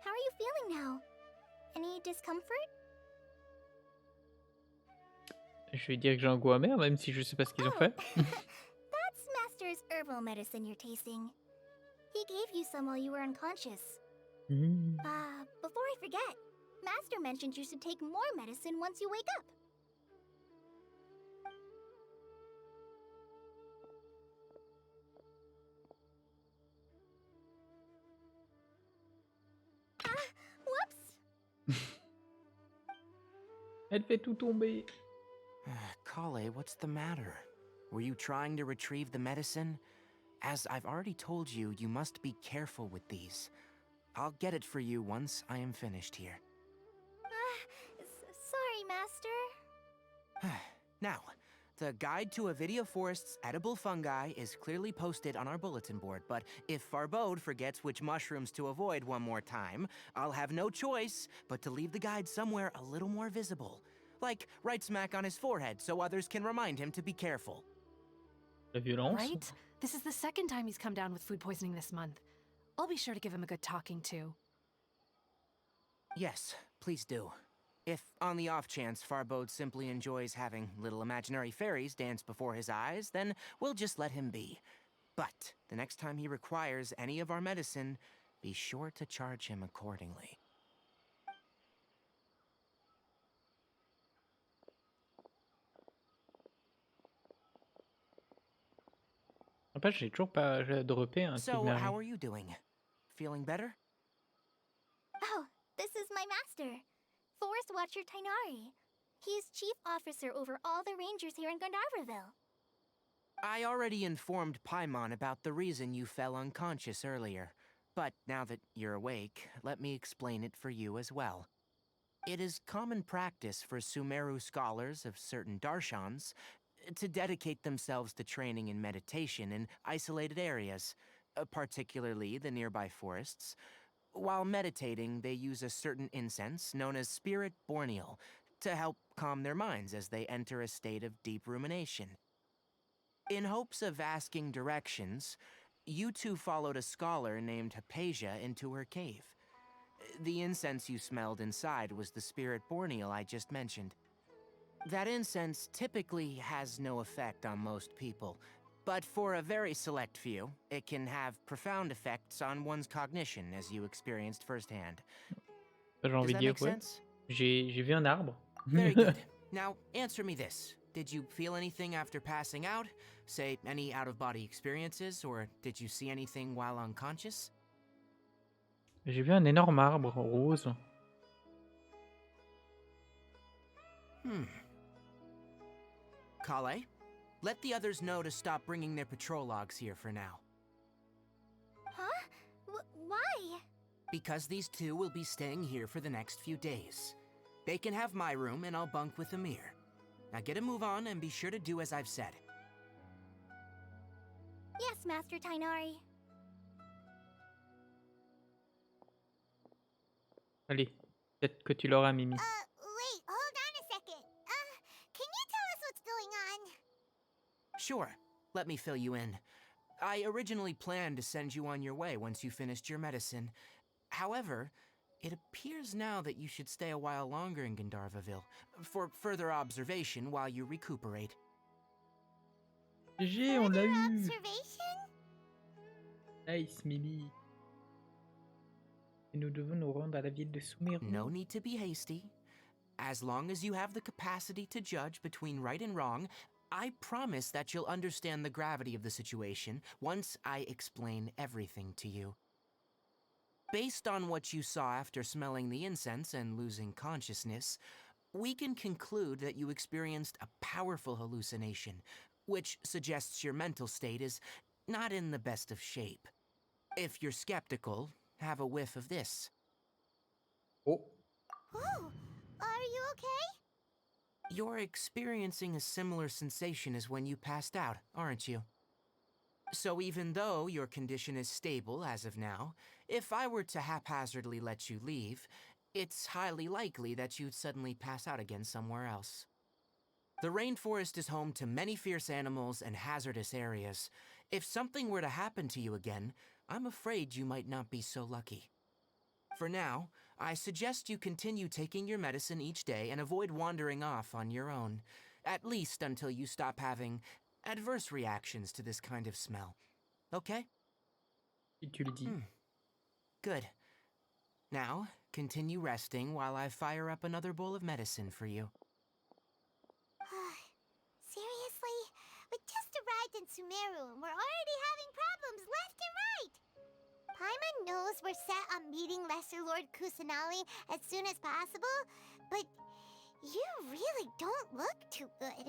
how are you feeling now? Any discomfort? Je vais dire que j'ai un goût amer, même si je sais pas ce qu'ils ont fait. That's Master's herbal medicine you're tasting. He gave you some while you were unconscious. Before I forget, Master mentioned you should take more medicine once you wake up. Whoops! Elle fait tout tomber. Kale, what's the matter? Were you trying to retrieve the medicine? As I've already told you, you must be careful with these. I'll get it for you once I am finished here. Sorry, Master. Now, the guide to Avidia Forest's edible fungi is clearly posted on our bulletin board, but if Farbode forgets which mushrooms to avoid one more time, I'll have no choice but to leave the guide somewhere a little more visible. Like right smack on his forehead so others can remind him to be careful. La violence. Right? This is the second time he's come down with food poisoning this month. I'll be sure to give him a good talking to. Yes, please do. If, on the off chance, Farbode simply enjoys having little imaginary fairies dance before his eyes, then we'll just let him be. But the next time he requires any of our medicine, be sure to charge him accordingly. En fait, j'ai toujours pas droppé un So, itinéraire. how are you doing? Feeling better? Oh, this is my master, Forest Watcher Tainari. He's chief officer over all the rangers here in Gandharvaville. I already informed Paimon about the reason you fell unconscious earlier. But now that you're awake, let me explain it for you as well. It is common practice for Sumeru scholars of certain darshans to dedicate themselves to training in meditation in isolated areas, particularly the nearby forests. While meditating, they use a certain incense known as spirit borneal to help calm their minds as they enter a state of deep rumination. In hopes of asking directions, you two followed a scholar named Hypatia into her cave. The incense you smelled inside was the spirit borneal I just mentioned. That incense typically has no effect on most people, but for a very select few, it can have profound effects on one's cognition, as you experienced firsthand. J'ai Does envie de that dire, make ouais. sense? J'ai vu un arbre. Very good. Now, answer me this. Did you feel anything after passing out? Say, any out-of-body experiences, or did you see anything while unconscious? J'ai vu un énorme arbre rose. Kale, let the others know to stop bringing their patrol logs here for now. Huh? Why? Because these two will be staying here for the next few days. They can have my room and I'll bunk with Amir. Now get a move on and be sure to do as I've said. Yes, Master Tainari. Allez, peut-être que tu l'auras, Mimi. Wait, hold on a second. Can you tell us what's going on? Sure, let me fill you in. I originally planned to send you on your way once you finished your medicine. However, it appears now that you should stay a while longer in Gandharvaville for further observation while you recuperate. GG, on l'a Further eu. observation? Nice, Mimi. Et nous devons nous rendre à la ville de Sumeru. No need to be hasty. As long as you have the capacity to judge between right and wrong, I promise that you'll understand the gravity of the situation once I explain everything to you. Based on what you saw after smelling the incense and losing consciousness, we can conclude that you experienced a powerful hallucination, which suggests your mental state is not in the best of shape. If you're skeptical, have a whiff of this. Oh. Oh, are you okay? You're experiencing a similar sensation as when you passed out, aren't you? So even though your condition is stable as of now, if I were to haphazardly let you leave, it's highly likely that you'd suddenly pass out again somewhere else. The rainforest is home to many fierce animals and hazardous areas. If something were to happen to you again, I'm afraid you might not be so lucky. For now, I suggest you continue taking your medicine each day and avoid wandering off on your own, at least until you stop having adverse reactions to this kind of smell. Okay? Si tu le dis. Good. Now, continue resting while I fire up another bowl of medicine for you. Seriously? We just arrived in Sumeru and we're already having problems left and right. Paimon knows we're set on meeting Lesser Lord Kusanali as soon as possible, but you really don't look too good.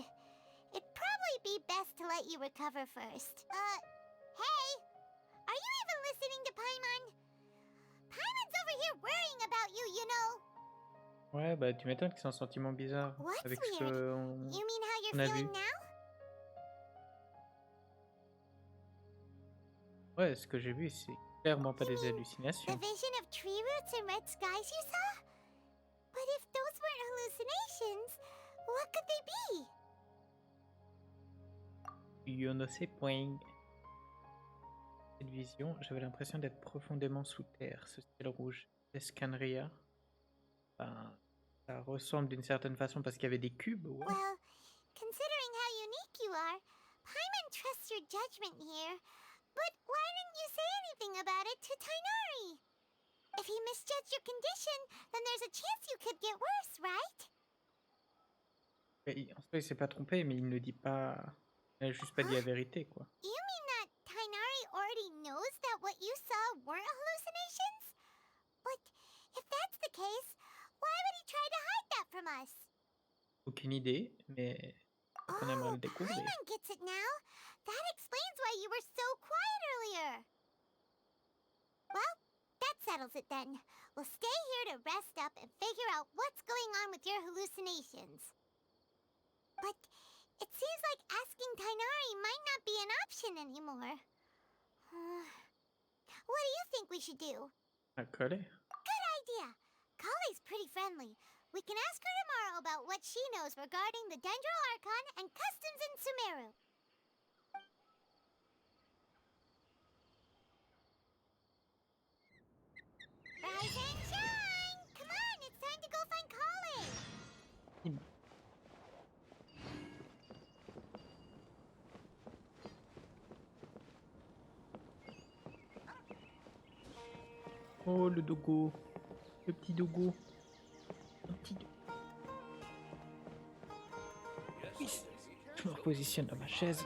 It'd probably be best to let you recover first. Hey! Are you even listening to Paimon? Paimon's over here worrying about you, you know. Ouais, bah tu m'étonnes que c'est un sentiment bizarre. What's Avec ce weird? qu'on You mean how on you're a feeling vu. now? Ouais, ce que j'ai vu, c'est clairement pas You des mean hallucinations. the vision of tree roots and red skies you saw? But if those weren't hallucinations, what could they be? You ne sais point. Cette vision, j'avais l'impression d'être profondément sous terre. Ce ciel rouge, Escanria. Ben, ça ressemble d'une certaine façon parce qu'il y avait des cubes, ouais. Well, considering how unique you are, Paimon trusts your judgment here. But why didn't you say anything about it to Tainari? If he misjudged your condition, then there's a chance you could get worse, right? En fait, il s'est pas trompé, mais il ne dit pas. Il a juste pas dit la vérité, quoi. You mean that already knows that what you saw weren't hallucinations? But if that's the case, why would he try to hide that from us? Aucune idée, mais on aimerait le découvrir. Paimon gets it now. That explains why you were so quiet earlier. Well, that settles it then. We'll stay here to rest up and figure out what's going on with your hallucinations. But it seems like asking Tainari might not be an option anymore. What do you think we should do? Kale? Good idea. Kale's pretty friendly. We can ask her tomorrow about what she knows regarding the Dendro Archon and customs in Sumeru. Rise and shine! Come on, it's time to go find Kale! Oh, le dogo. Le petit dogo. Un petit Oui. Je me repositionne dans ma chaise.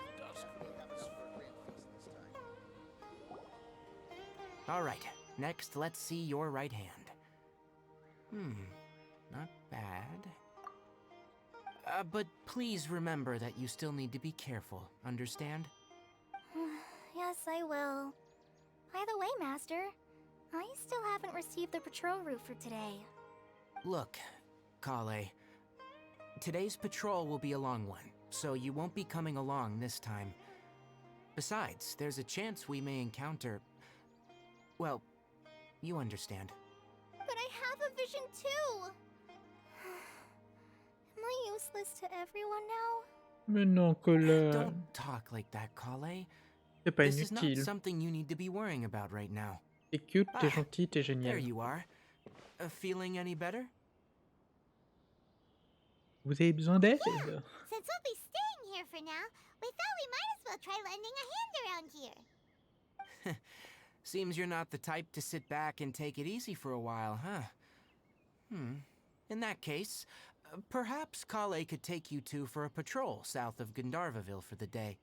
All right, next let's see your right hand. Not bad. But please remember that you still need to be careful, understand? Yes, I will. By the way, Master, I still haven't received the patrol route for today. Look, Kale, today's patrol will be a long one, so you won't be coming along this time. Besides, there's a chance we may encounter... Well, you understand. But I have a vision too! Am I useless to everyone now? Mais non, Colin. Don't talk like that, Kale. C'est pas This is not inutile. something you need to be worrying about right now. T'es cute, t'es gentil, t'es There génial. you are. Feeling any better? Vous avez besoin d'aide? Since we'll be staying here for now, we thought we might as well try lending a hand around here. Seems you're not the type to sit back and take it easy for a while, huh? In that case, perhaps Kale could take you two for a patrol south of Gandharvaville for the day.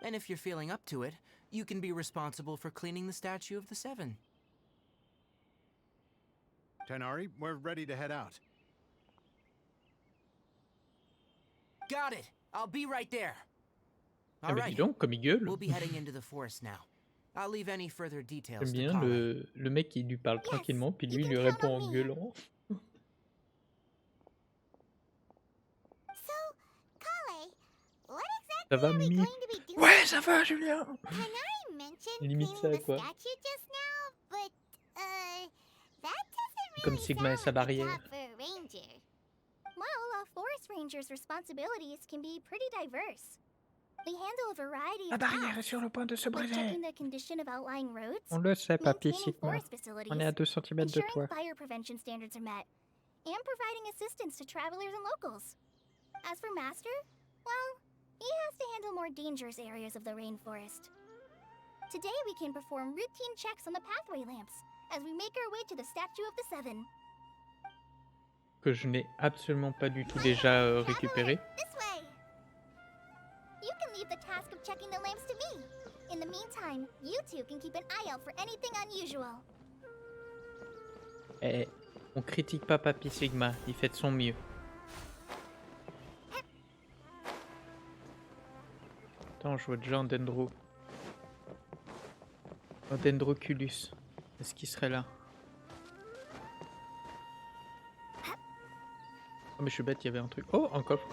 And if you're feeling up to it, you can be responsible for cleaning the Statue of the Seven. Tainari, we're ready to head out. Got it! I'll be right there! Ah mais dis donc, comme il gueule. We'll be heading into the forest now. I'll leave any further details J'aime to bien Kale. le mec qui lui parle tranquillement, puis lui, il lui répond en gueulant. So, Kale, what Ça exactly va, are we Mimi? going to be doing? Ouais, ça va, Julien! Tainari mentioned Limite cleaning ça, the quoi. statue just now, but, that doesn't Comme really Sigma et sound sa like a barrière. job for a ranger. Well, a forest ranger's responsibilities can be pretty diverse. We handle a variety La of barrière est tasks, sur le point de se like briser. checking the condition of outlying roads, On le sait, papier maintaining Sigma. forest facilities, On est à 2 cm de ensuring toi. fire prevention standards are met, and providing assistance to travelers and locals. As for Master, well, he has to handle more dangerous areas of the rainforest. Today we can perform routine checks on the pathway lamps as we make our way to the Statue of the Seven. Que je n'ai absolument pas du tout déjà récupéré. This way! You can leave the task of checking the lamps to me. In the meantime, you two can keep an eye out for anything unusual. Eh, on critique pas Papy Sigma, il fait de son mieux. Attends, je vois déjà un dendro. Un dendroculus. Est-ce qu'il serait là? Oh mais je suis bête, il y avait un truc. Oh, un coffre.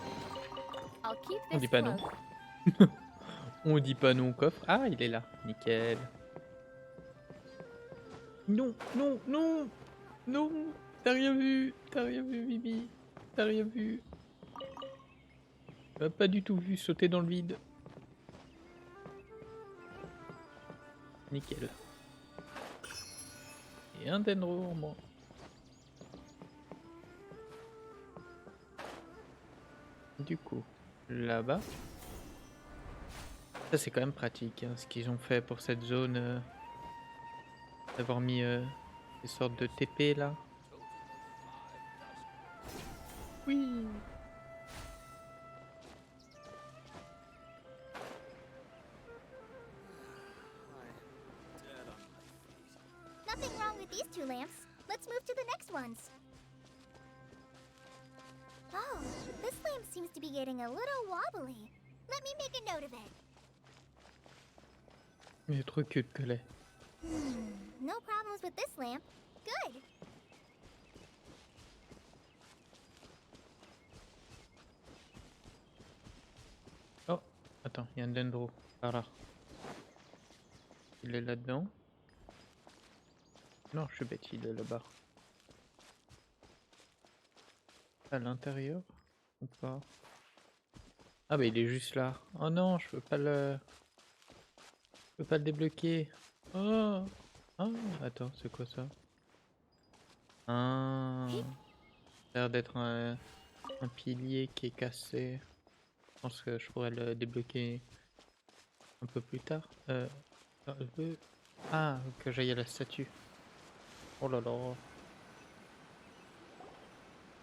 On dit pas non. On dit pas non au coffre. Ah, il est là. Nickel. Non, non, non, non. T'as rien vu, Mimi. T'as rien vu. T'as pas du tout vu sauter dans le vide. Nickel. Et un dendro en moins. Du coup, là-bas. Ça c'est quand même pratique, hein, ce qu'ils ont fait pour cette zone. D'avoir mis des sortes de TP là. Oui. with these 2 lamps. Let's move to the next ones. Oh, this lamp seems to be getting a little wobbly. Let me make a note of it. Il est trop cute que l'est. No problems with this lamp. Good. Oh, attends, il y a un dendro par là. Il est là-dedans. Non, je suis bête, il est là-bas. À l'intérieur ou pas? Ah bah il est juste là. Oh non, je peux pas le débloquer. Oh, ah, attends, c'est quoi ça? Ah, ça a l'air d'être un pilier qui est cassé. Je pense que je pourrais le débloquer un peu plus tard. Ah, que j'aille à la statue. Oh là là.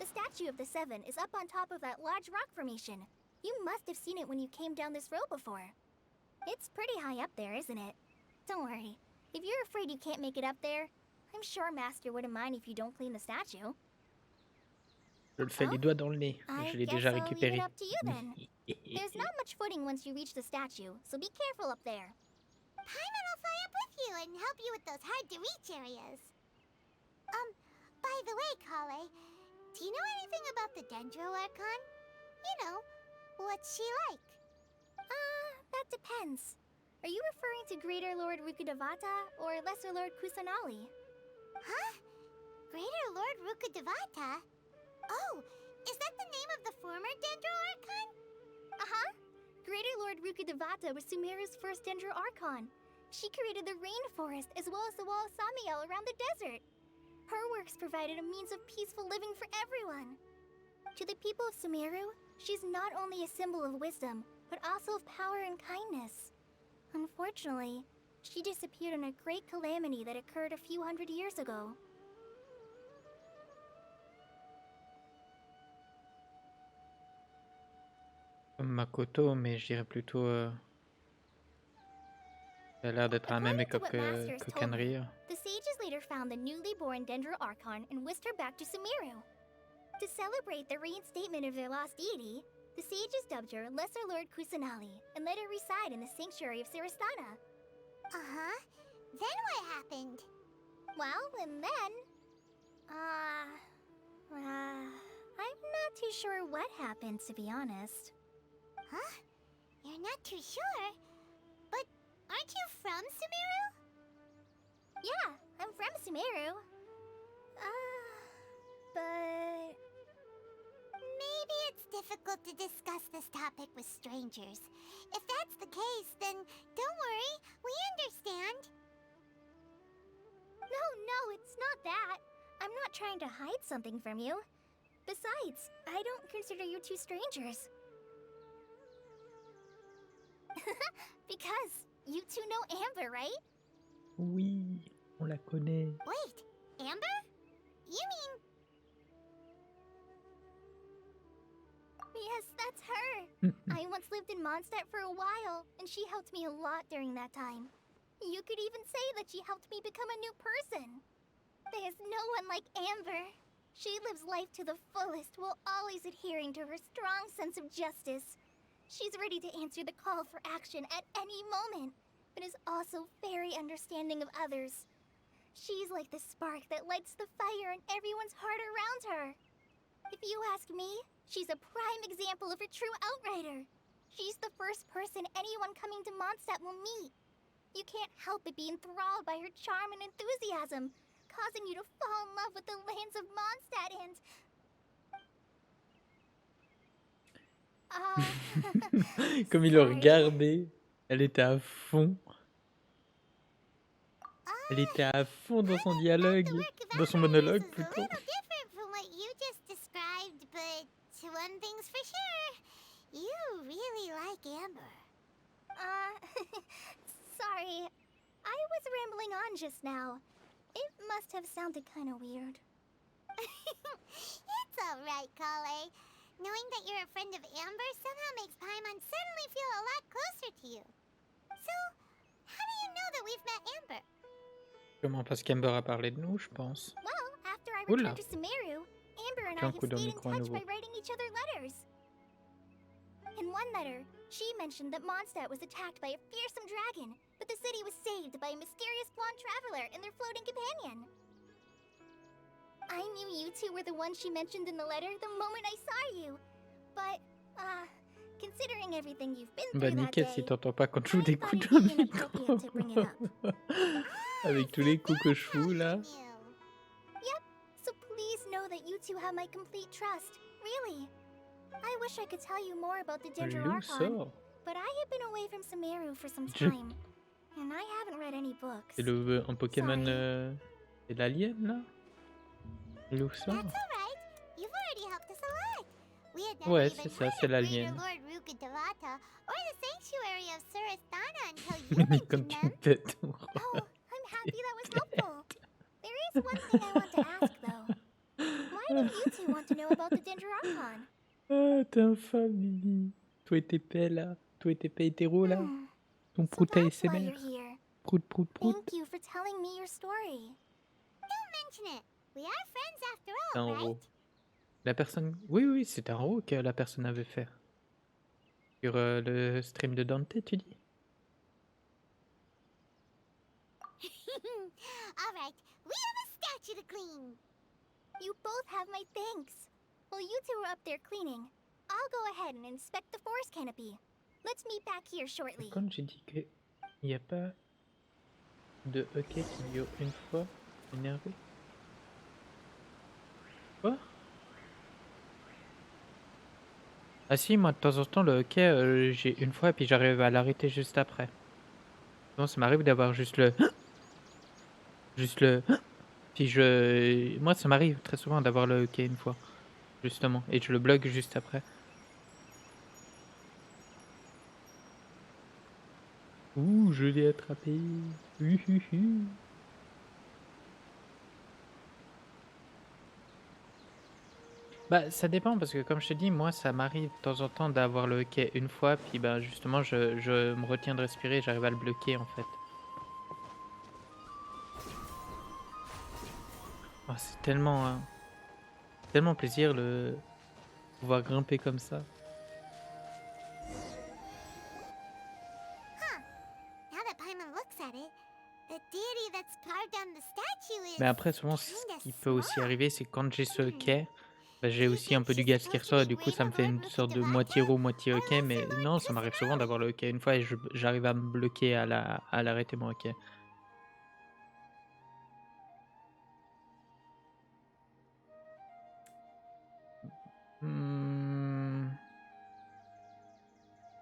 The statue of the 7 is up on top of that large rock formation. You must have seen it when you came down this road before. It's pretty high up there, isn't it? Don't worry. If you're afraid you can't make it up there, I'm sure Master wouldn't mind if you don't clean the statue. Je le fais les doigts dans le nez. Je l'ai déjà récupéré. I'll leave it up to you then. There's not much footing once you reach the statue, so be careful up there. Paimon will fly up with you and help you with those hard-to-reach areas. By the way, Kale, do you know anything about the Dendro Archon? You know, what's she like? That depends. Are you referring to Greater Lord Rukudevata or Lesser Lord Kusanali? Huh? Greater Lord Rukudevata? Oh, is that the name of the former Dendro Archon? Uh-huh. Greater Lord Rukudevata was Sumeru's first Dendro Archon. She created the rainforest as well as the wall of Samiel around the desert. Her works provided a means of peaceful living for everyone. To the people of Sumeru, she's not only a symbol of wisdom, but also of power and kindness. Unfortunately, she disappeared in a great calamity that occurred a few hundred years ago. Comme Makoto, mais je dirais plutôt... Elle a l'air d'être à la même époque que Kenrir. The sages later found the newly born Dendro Archon and whisked her back to Sumeru. To celebrate the reinstatement of their lost deity, the sages dubbed her Lesser Lord Kusanali and let her reside in the sanctuary of Sarastana. Uh-huh. Then what happened? Well, and then... I'm not too sure what happened, to be honest. Huh? You're not too sure? But aren't you from Sumeru? Yeah, I'm from Sumeru. But... Maybe it's difficult to discuss this topic with strangers. If that's the case, then don't worry, we understand. No, it's not that. I'm not trying to hide something from you. Besides, I don't consider you two strangers. Because you two know Amber, right? Oui, on la connaît. Wait, Amber? You mean... Yes, that's her. I once lived in Mondstadt for a while, and she helped me a lot during that time. You could even say that she helped me become a new person. There's no one like Amber. She lives life to the fullest while always adhering to her strong sense of justice. She's ready to answer the call for action at any moment, but is also very understanding of others. She's like the spark that lights the fire in everyone's heart around her. If you ask me, she's a prime example of a true outrider. She's the first person anyone coming to Mondstadt will meet. You can't help but be enthralled by her charm and enthusiasm, causing you to fall in love with the lands of Mondstadt and... Comme il le regardait, elle était à fond. Elle était à fond dans son dialogue, dans son monologue plutôt. Different from what you just described, but one thing's for sure, you really like Amber. Sorry, I was rambling on just now. It must have sounded kind of weird. It's alright, Kale. Knowing that you're a friend of Amber somehow makes Paimon suddenly feel a lot closer to you. So, how do you know that we've met Amber? Sûrement parce qu'Amber a parlé de nous, je pense. Well, after I Oula. returned to Sumeru, Amber and I Tiens, have coup dans le stayed in micro à touch nouveau. by writing each other letters. In one letter, she mentioned that Mondstadt was attacked by a fearsome dragon, but the city was saved by a mysterious blonde traveler and their floating companion. I knew you two were the ones she mentioned in the letter the moment I saw you. But, considering everything you've been Bah through that nickel day, si t'entends pas quand je joue des thought coups it'd dans be le micro. inappropriate to bring it up. Avec tous les coups que je fous là. Yep, so please know that you two have my complete trust. Really. I wish I could tell you more about the Ginger Loup Archon, sort. but I have been away from Sumeru for some Je- time, and I haven't read any books. C'est un Pokémon. C'est l'alien là. Loup sort. That's alright. You've already helped us a lot. We had never Ouais, even c'est ça, heard c'est of l'alien. Greater Lord Rukadavata or the sanctuary of Surasthana until you Comme mentioned tu them. tête. Oh, I'm happy that was helpful. There is one thing I want to ask, though. Why do you two want to know about the Ginger Archon? Ah, t'es infâme, Lily. Toi et tes paix là. Toi et tes paix hétéro là. Ton So prout that's why ASMR. you're here. Prout, prout, prout. Thank you for telling me your story. Don't mention it. We are friends after C'est all, un right? ro. La personne. Oui, oui, c'est un ro que la personne avait fait. Sur le stream de Dante, tu dis? Alright, we have a statue to clean. You both have my thanks. While you two are up there cleaning, I'll go ahead and inspect the forest canopy. Let's meet back here shortly. Quand j'ai dit qu'il n'y a pas de hockey qui dure une fois, énervé. Quoi? Ah si, moi de temps en temps le hockey, j'ai une fois et puis j'arrive à l'arrêter juste après. Non, ça m'arrive d'avoir juste le... Juste le... Puis moi ça m'arrive très souvent d'avoir le hockey une fois, justement, et je le bloque juste après. Ouh, je l'ai attrapé. Uhuhu. Bah ça dépend parce que comme je te dis, moi ça m'arrive de temps en temps d'avoir le hockey une fois, puis bah justement je me retiens de respirer, j'arrive à le bloquer en fait. Oh, c'est tellement tellement plaisir de pouvoir grimper comme ça. Now that Paimon looks at it, the deity that's carved on the statue is Mais après souvent ce kinda qui peut aussi small. arriver, c'est quand j'ai ce hockey, bah, j'ai aussi un peu du gaz qui ressort et du coup ça me fait une sorte de moitié roue, moitié hockey. Mais non, ça m'arrive souvent d'avoir le hockey une fois et j'arrive à me bloquer à l'arrêter mon hockey.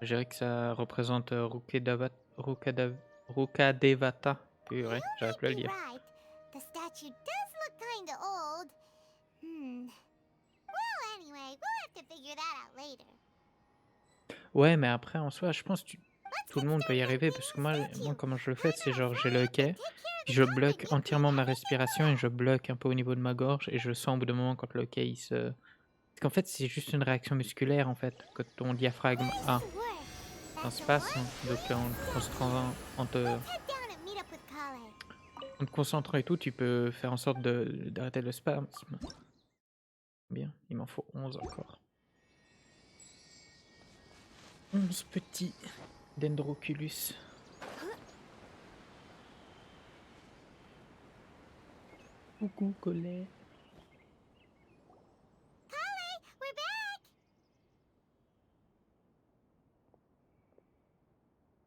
Je dirais que ça représente Rukadevata. Purée, j'arrive plus à le You're lire. right. The statue does look kinda old. Well, anyway, we'll have to figure that out later. Ouais, mais après en soi, je pense que tout le monde peut y arriver parce que moi comment je le fais, c'est genre j'ai le hockey, puis je bloque entièrement ma respiration et je bloque un peu au niveau de ma gorge et je sens au bout d'un moment quand le hockey il se... Parce qu'en fait c'est juste une réaction musculaire en fait, quand ton diaphragme un spasme, donc en te concentrant et tout, tu peux faire en sorte d'arrêter le spasme. Bien, il m'en faut 11 encore. 11 petits dendroculus. Coucou Colette. We're back!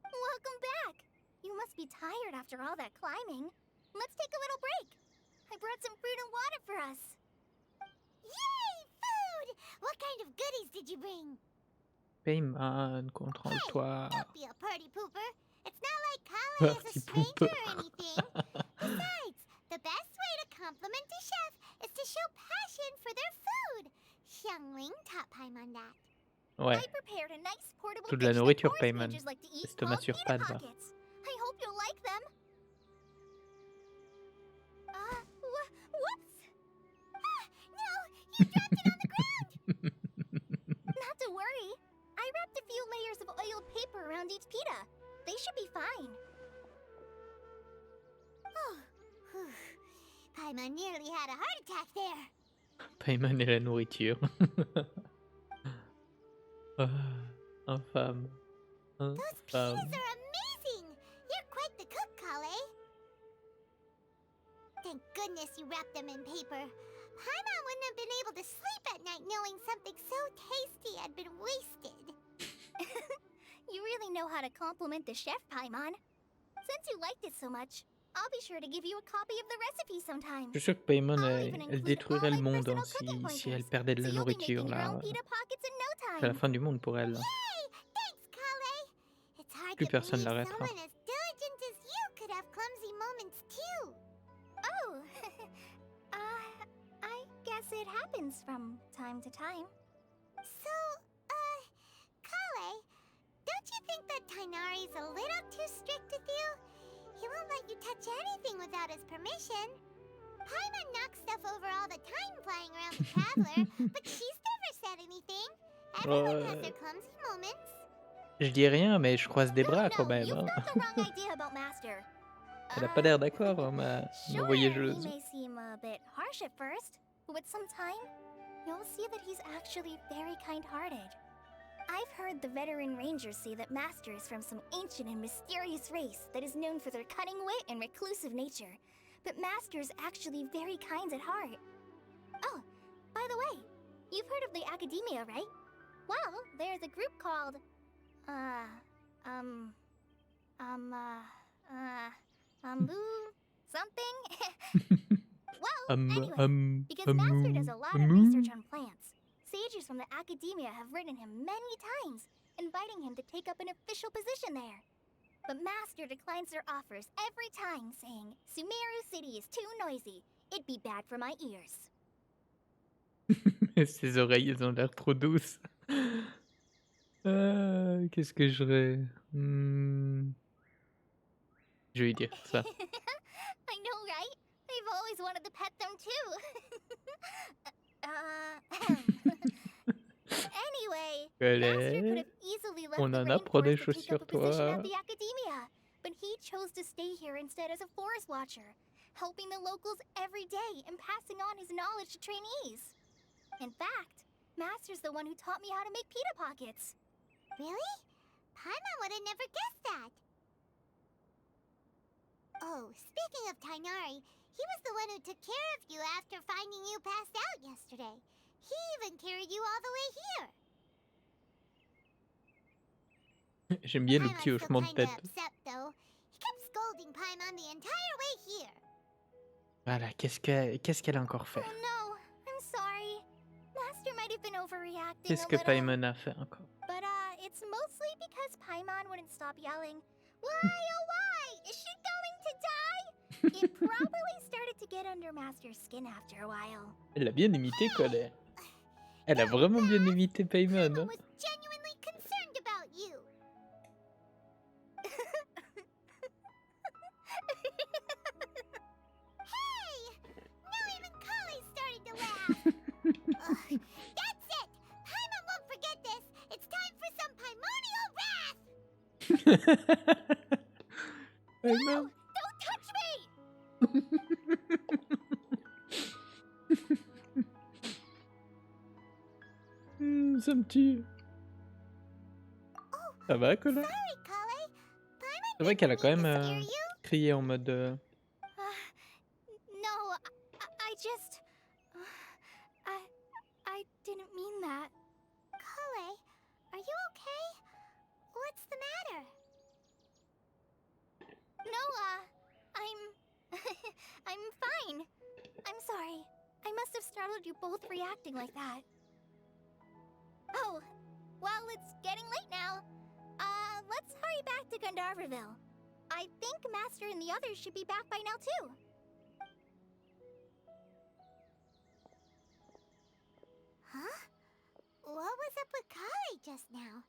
Welcome back! You must be tired after all that climbing. Let's take a little break. I brought some fruit and water for us. Yay! Food! What kind of goodies did you bring? Payman, contrôle-toi. Don't be a party pooper. It's not like Kale is Party a stranger pooper. or anything. Besides, the best way to compliment a chef is to show passion for their food. Xiangling taught Paimon that. Ouais. I prepared a nice portable Toute la dish that nourriture, forest Payman. ninjas like to eat Estomac called sur peanut pattes, va. pockets. I hope you'll like them. Whoops! No! You dropped it on the ground! Not to worry. I wrapped a few layers of oiled paper around each pita. They should be fine. Oh, Paimon nearly had a heart attack there. Paimon et la nourriture. Ah, infâme. Those pitas Infâme. are amazing! You're quite the cook, Kale. Thank goodness you wrapped them in paper. Paimon wouldn't have been able to sleep at night knowing something so tasty had been wasted. You really know how to compliment the chef, Paimon. Since you liked it so much, I'll be sure to give you a copy of the recipe sometime. Je suis sûr que Paimon, I'll even elle include détruirait all le my monde hein, personal cooking si elle pointers, perdait de so la you'll be making nourriture your là. own pita pockets in no C'est la time. fin du monde pour elle. Yay! Thanks, Kale. It's hard Plus to personne believe l'arrêtera. someone as diligent as you could have clumsy moments too. Oh, I guess it happens from time to time. So, Kale, don't you think that Tainari's a little too strict with you? He won't let you touch anything without his permission. Paimon knocks stuff over all the time flying around the Traveler, but she's never said anything. Everyone has their clumsy moments. Je dis rien, mais je croise des bras quand même. You've Hein. got the wrong idea about Master. Elle a pas l'air d'accord, hein, ma Sure, voyageuse. he may seem a bit harsh at first, but with some time, you'll see that he's actually very kind-hearted. I've heard the veteran rangers say that Master is from some ancient and mysterious race that is known for their cunning wit and reclusive nature. But Master's actually very kind at heart. Oh, by the way, you've heard of the Academia, right? Well, there's a group called... something? Well, anyway, because Master does a lot of research on plants, sages from the Academia have written him many times, inviting him to take up an official position there. But Master declines their offers every time, saying, Sumeru City is too noisy. It'd be bad for my ears. Ses oreilles, elles ont l'air trop douces. Qu'est-ce que je ferais Je vais lui dire ça. I know, right? I've always wanted to pet them too. Anyway, Master could have easily left On the en apprend des rainforest to choses take up sur a position toi. at the Academia, but he chose to stay here instead as a forest watcher, helping the locals every day and passing on his knowledge to trainees. In fact, Master's the one who taught me how to make pita pockets. Really? Paimon would have never guessed that. Oh, speaking of Tainari, he was the one who took care of you after finding you passed out yesterday. He even carried you all the way here. J'aime bien le Paimon's petit still hochement de kinda tête. upset though. He kept scolding Paimon the entire way here. Voilà, qu'est-ce qu'elle a encore fait? Oh no, I'm sorry. Master might have been overreacting Qu'est-ce a que little. Paimon a fait encore? But it's mostly because Paimon wouldn't stop yelling, Why, oh why? Is she going to die? It probably started to get under Master's skin after a while. Elle l'a bien imité, quoi. Elle a vraiment bien imité Paimon. Paimon Hein. was genuinely concerned about you. Hey! Now even Kale's starting to laugh. Ugh, that's it! Paimon won't forget this. It's time for some Paimonial wrath! Paimon. Don't touch me! Ça me tue. Ça va, Cola? Sorry, Kale. Paimon C'est vrai qu'elle a didn't quand mean to même scare you. crié en mode... No, I just... I didn't mean that. Kale, are you okay? What's the matter? No, I'm fine. I'm sorry. I must have startled you both reacting like that. Oh, well, it's getting late now. Let's hurry back to Gandharville. I think Master and the others should be back by now, too. Huh? What was up with Kale just now?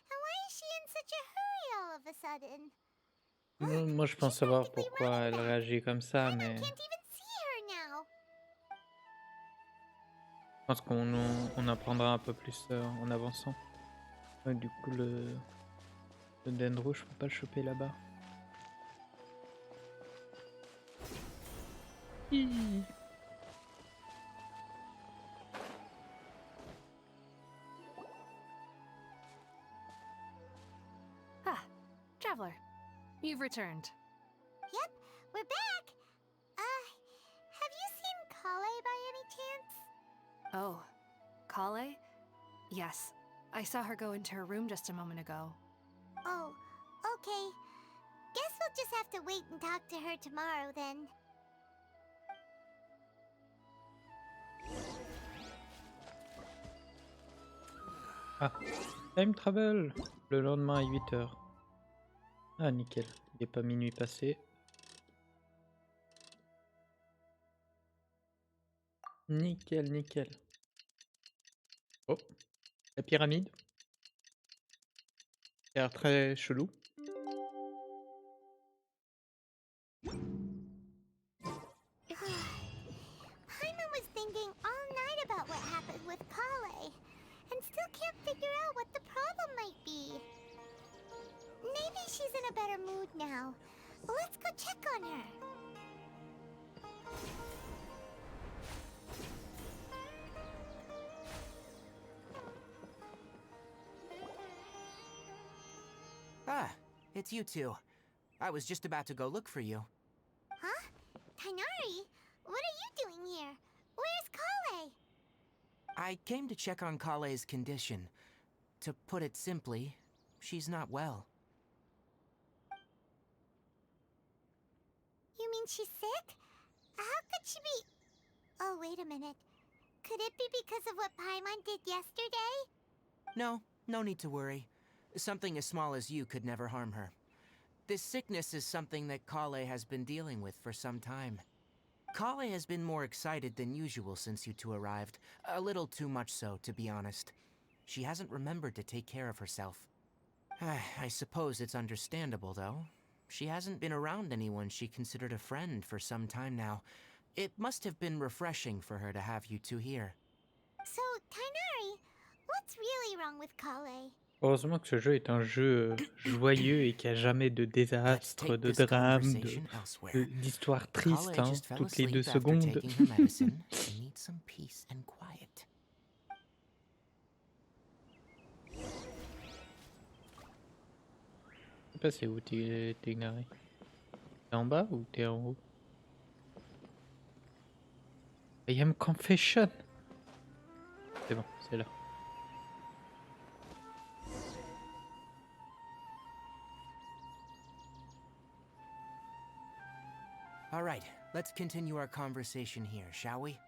And why is she in such a hurry all of a sudden? Moi, je pense savoir pourquoi elle réagit comme ça, mais... Can't even see her now. Je pense qu'on apprendra un peu plus en avançant. Ouais, du coup, le dendro, je peux pas le choper là-bas. Hi. Ah, Traveler. You've returned. Yep, we're back! Have you seen Kale by any chance? Oh, Kale? Yes. I saw her go into her room just a moment ago. Oh, okay. Guess we'll just have to wait and talk to her tomorrow then. Ah, time travel. Le lendemain à 8h. Ah, nickel. Il n'est pas minuit passé. Nickel, nickel. Oh, la pyramide. Ça a l'air très chelou. Paimon was thinking all night about what happened with Kale, and still can't figure out what the problem might be. Maybe she's in a better mood now. Let's go check on her. Ah, it's you two. I was just about to go look for you. Huh? Tainari? What are you doing here? Where's Kale? I came to check on Kale's condition. To put it simply, she's not well. You mean she's sick? How could she be... Oh, wait a minute. Could it be because of what Paimon did yesterday? No, no need to worry. Something as small as you could never harm her. This sickness is something that Kale has been dealing with for some time. Kale has been more excited than usual since you two arrived. A little too much so, to be honest. She hasn't remembered to take care of herself. I suppose it's understandable, though. She hasn't been around anyone she considered a friend for some time now. It must have been refreshing for her to have you two here. So, Tainari, what's really wrong with Kale? Heureusement que ce jeu est un jeu joyeux et qu'il n'y a jamais de désastre, de drame, d'histoire triste, hein, toutes les 2 secondes. Je sais pas c'est où t'es Gnari. T'es en bas ou t'es en haut? I am confession. C'est bon, c'est là. All right, let's continue our conversation here, shall we?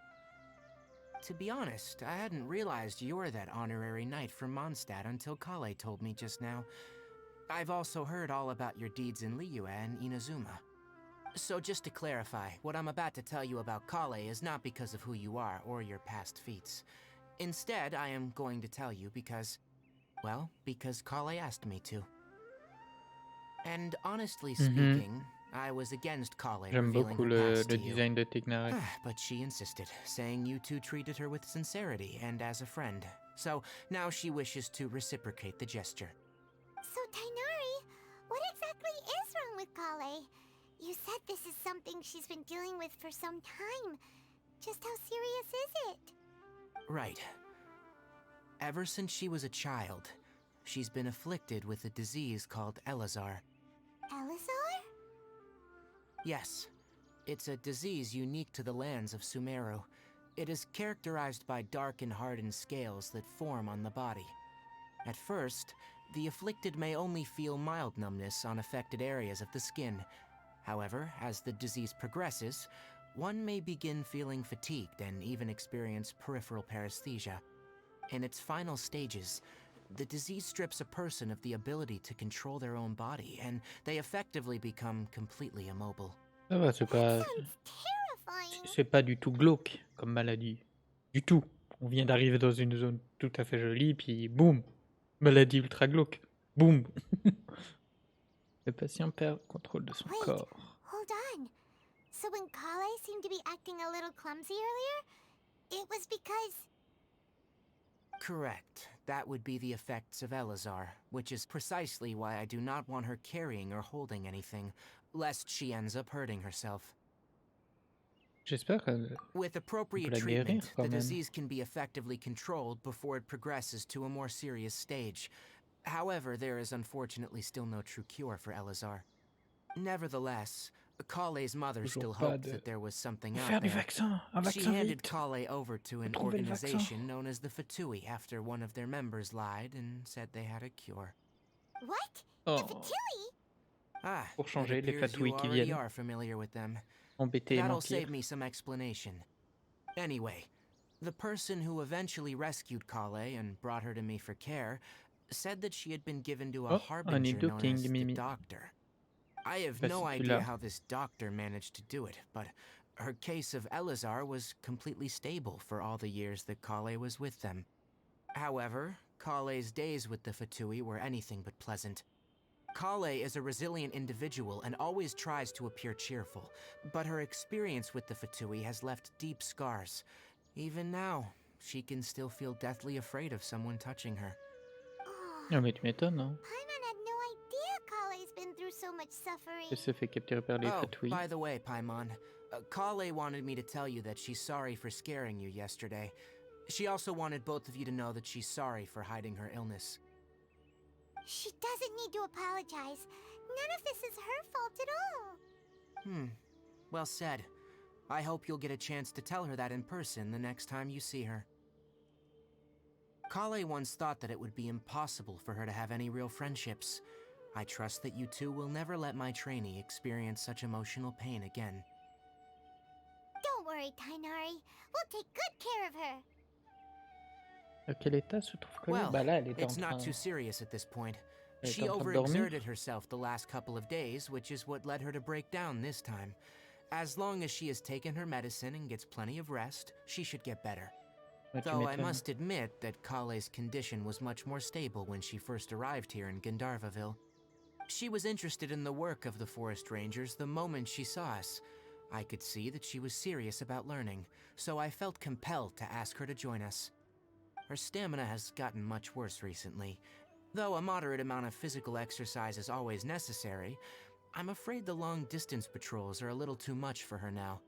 To be honest, I hadn't realized you're that honorary knight from Mondstadt until Kale told me just now. I've also heard all about your deeds in Liyue and Inazuma. So just to clarify, what I'm about to tell you about Kale is not because of who you are or your past feats. Instead, I am going to tell you because... well, because Kale asked me to. And honestly speaking... I was against Kale revealing her past to you. Design de Tignari. But she insisted, saying you two treated her with sincerity and as a friend. So now she wishes to reciprocate the gesture. So, Tainari, what exactly is wrong with Kale? You said this is something she's been dealing with for some time. Just how serious is it? Right. Ever since she was a child, she's been afflicted with a disease called Elazar. Elazar? Yes. It's a disease unique to the lands of Sumeru. It is characterized by dark and hardened scales that form on the body. At first, the afflicted may only feel mild numbness on affected areas of the skin. However, as the disease progresses, one may begin feeling fatigued and even experience peripheral paresthesia. In its final stages, the disease strips a person of the ability to control their own body, and they effectively become completely immobile. Ça va, c'est pas du tout glauque comme maladie. Du tout. On vient d'arriver dans une zone tout à fait jolie, puis boum, maladie ultra glauque. Boum. Le patient perd le contrôle de son corps. Hold on. So when Kale seemed to be acting a little clumsy earlier, it was because... Correct. That would be the effects of Elazar, which is precisely why I do not want her carrying or holding anything, lest she ends up hurting herself. J'espère qu'on With peut appropriate la guérir treatment, quand the même. disease can be effectively controlled before it progresses to a more serious stage. However, there is unfortunately still no true cure for Elazar. Nevertheless, Kale's mother Toujours still pas hoped de... that there was something Faut out faire du there. vaccin, un She vaccin handed vite. Kale over to an Trouver le vaccin. organization known as the Fatui after one of their members lied and said they had a cure. What? Oh, The Fatui? Ah, pour it changer les appears you fatouilles qui already viennent are familiar with them. embêter That'll l'Empire. save me some explanation. Anyway, the person who eventually rescued Kale and brought her to me for care said that she had been given to a Oh, un harbinger Nido known King, as the Mimi. Doctor. I have Bah, no si tu idea l'as. how this doctor managed to do it, but her case of Elazar was completely stable for all the years that Kale was with them. However, Kale's days with the Fatui were anything but pleasant. Kale is a resilient individual and always tries to appear cheerful, but her experience with the Fatui has left deep scars. Even now, she can still feel deathly afraid of someone touching her. Ah mais tu m'étonnes, hein. Paimon had no idea Kale's been through so much suffering. Elle se fait capturer par les Oh, fatouilles. by the way, Paimon, Kale wanted me to tell you that she's sorry for scaring you yesterday. She also wanted both of you to know that she's sorry for hiding her illness. She doesn't need to apologize. None of this is her fault at all. Well said. I hope you'll get a chance to tell her that in person the next time you see her. Kale once thought that it would be impossible for her to have any real friendships. I trust that you two will never let my trainee experience such emotional pain again. Don't worry, Tainari. We'll take good care of her. À quel état se trouve Kale? Well, Bah là, elle était en it's train... not too serious at this point. Elle She était en train de dormir. overexerted herself the last couple of days, which is what led her to break down this time. As long as she has taken her medicine and gets plenty of rest, she should get better. Ouais, tu Though I m'étonnes. must admit that Kale's condition was much more stable when she first arrived here in Gandharvaville. She was interested in the work of the forest rangers the moment she saw us. I could see that she was serious about learning, so I felt compelled to ask her to join us. Her stamina has gotten much worse recently. Though a moderate amount of physical exercise is always necessary, I'm afraid the long-distance patrols are a little too much for her now.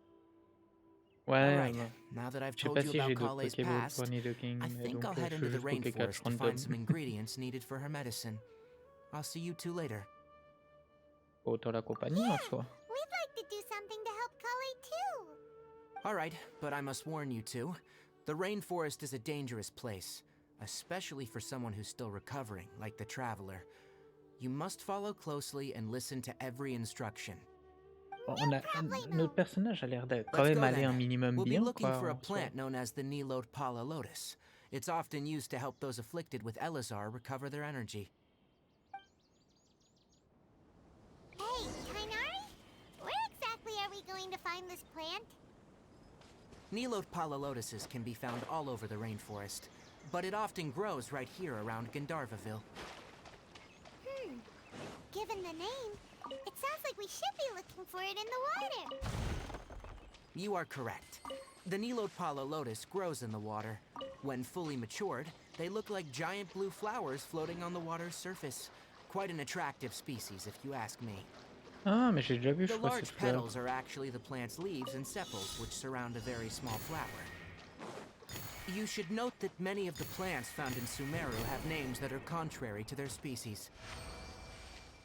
Ouais, Alright, bah, now that I've je sais told pas you si about j'ai d'autres Kale's Pokéballs past, pour Nidoking, I mais think donc I'll head je into fais the juste Pokécache rainforest to find some random. ingredients needed for her medicine. I'll see you two later. Autant l'accompagner en soi. We'd like to do something to help Kale too. Alright, but I must warn you two. The rainforest is a dangerous place, especially for someone who's still recovering, like the Traveler. You must follow closely and listen to every instruction. Bon, notre personnage a l'air de quand Let's même go aller un then. minimum We'll be bien, looking quoi, for a en soi. plant known as the Nilotpala lotus. It's often used to help those afflicted with Elazar recover their energy. Hey, Tainari? Where exactly are we going to find this plant? Nilotpala lotuses can be found all over the rainforest, but it often grows right here around Gandharvaville. Given the name, it sounds like we should be looking for it in the water. You are correct. The Nilotpala lotus grows in the water. When fully matured, they look like giant blue flowers floating on the water's surface. Quite an attractive species, if you ask me. Ah, mais j'ai déjà vu, je The crois, large cette fleur. petals are actually the plant's leaves and sepals, which surround a very small flower. You should note that many of the plants found in Sumeru have names that are contrary to their species.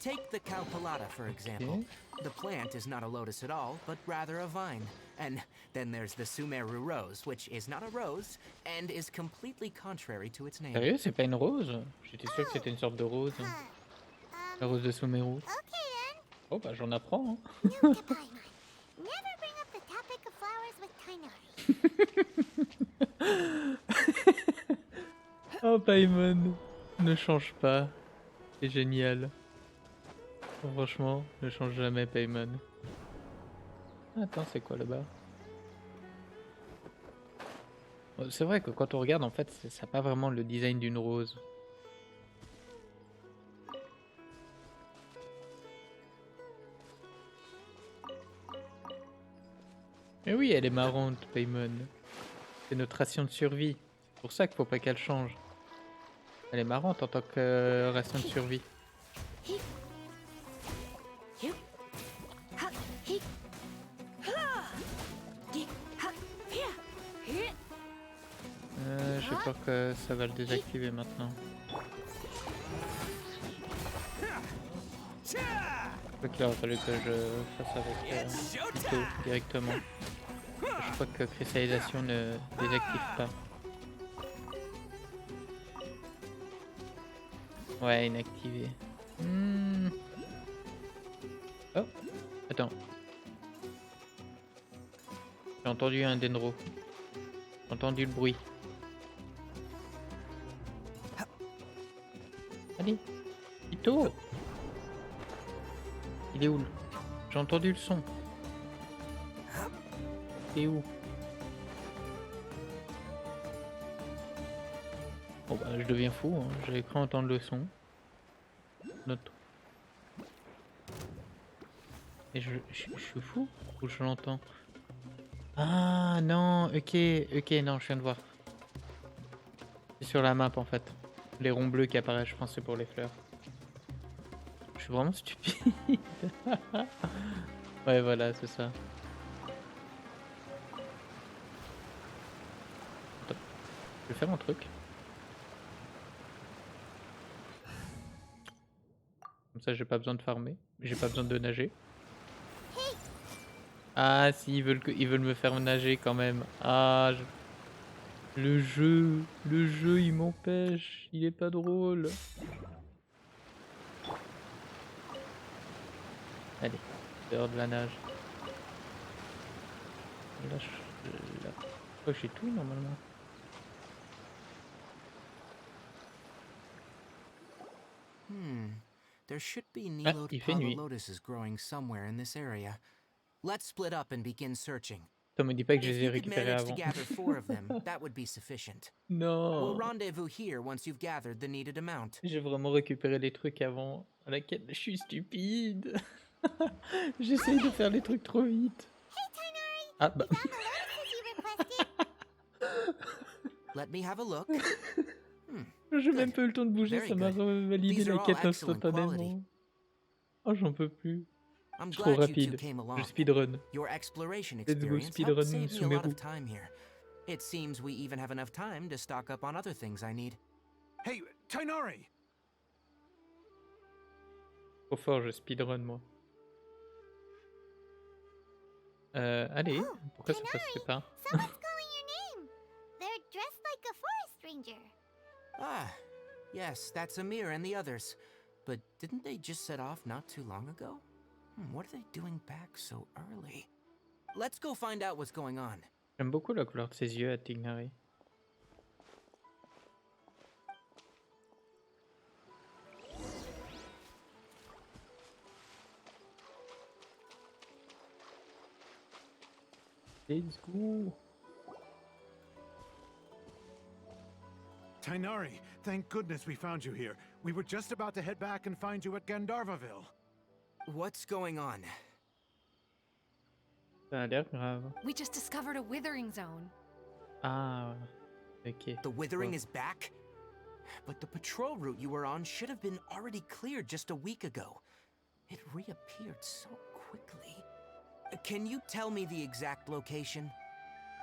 Take the Cowpelata, for example. The plant is not a lotus at all, but rather a vine. And then there's the Sumeru rose, which is not a rose, and is completely contrary to its name. Sérieux, c'est pas une rose? J'étais sûr que c'était une sorte de rose. La rose de Sumeru. Okay then. Oh bah j'en apprends. Hein. Note to Paimon. Never bring up the topic of flowers with Tainari. Oh Paimon, ne change pas. C'est génial. Franchement, ne change jamais Paimon. Attends, c'est quoi là-bas? C'est vrai que quand on regarde, en fait, ça n'a pas vraiment le design d'une rose. Mais oui, elle est marrante, Paimon. C'est notre ration de survie. C'est pour ça qu'il faut pas qu'elle change. Elle est marrante en tant que ration de survie. croire que ça va le désactiver maintenant. Donc là, il aurait fallu que je fasse avec Ito directement. Je crois que cristallisation ne désactive pas. Ouais, inactivé. Oh, attends. J'ai entendu un dendro. J'ai entendu le bruit. Allez, Ito. Il est où? J'ai entendu le son. Il est où? Bon bah je deviens fou, hein. J'avais cru entendre le son. Notre... Et je suis fou ou je l'entends? Ah non, ok, non, je viens de voir. C'est sur la map en fait. Les ronds bleus qui apparaissent, je pense que c'est pour les fleurs. Je suis vraiment stupide. Ouais, voilà, c'est ça. Attends, je vais faire un truc. Comme ça, j'ai pas besoin de farmer. J'ai pas besoin de nager. Ah, si, ils veulent me faire nager quand même. Ah, le jeu, il m'empêche. Il est pas drôle. Allez, dehors de la nage. Là, je j'ai tout normalement. There should be Nilode Pala lotuses growing somewhere in this area. Let's split up and begin searching. Ça me dit pas que je If les ai you could récupérés manage to avant. gather 4 of them, that would be sufficient. Non. We'll rendezvous here once you've gathered the needed amount. J'ai vraiment récupéré les trucs avant. À laquelle je suis stupide. J'essaye de faire les trucs trop vite. Ah bah. Let me have a look. J'ai même pas eu le temps de bouger, ça m'a validé la quête instantanément. Oh, j'en peux plus. Je suis trop rapide. Je speedrun. Your exploration Let's go experience helped speedrun save me a lot Sumeru. of time here. It seems we even have enough time to stock up on other things I need. Hey, Tainari! Trop fort, je speedrun moi. Allez, pourquoi ça passerait pas? Someone's calling your name. They're dressed like a forest ranger. Ah, yes, that's Amir and the others. But didn't they just set off not too long ago? What are they doing back so early? Let's go find out what's going on. J'aime beaucoup la couleur de ses yeux à Tignari. Let's go. Tainari, thank goodness we found you here. We were just about to head back and find you at Gandharvaville. What's going on? Ça a l'air grave. We just discovered a withering zone. Ah, ok. The withering is back? But the patrol route you were on should have been already cleared just a week ago. It reappeared so quickly. Can you tell me the exact location?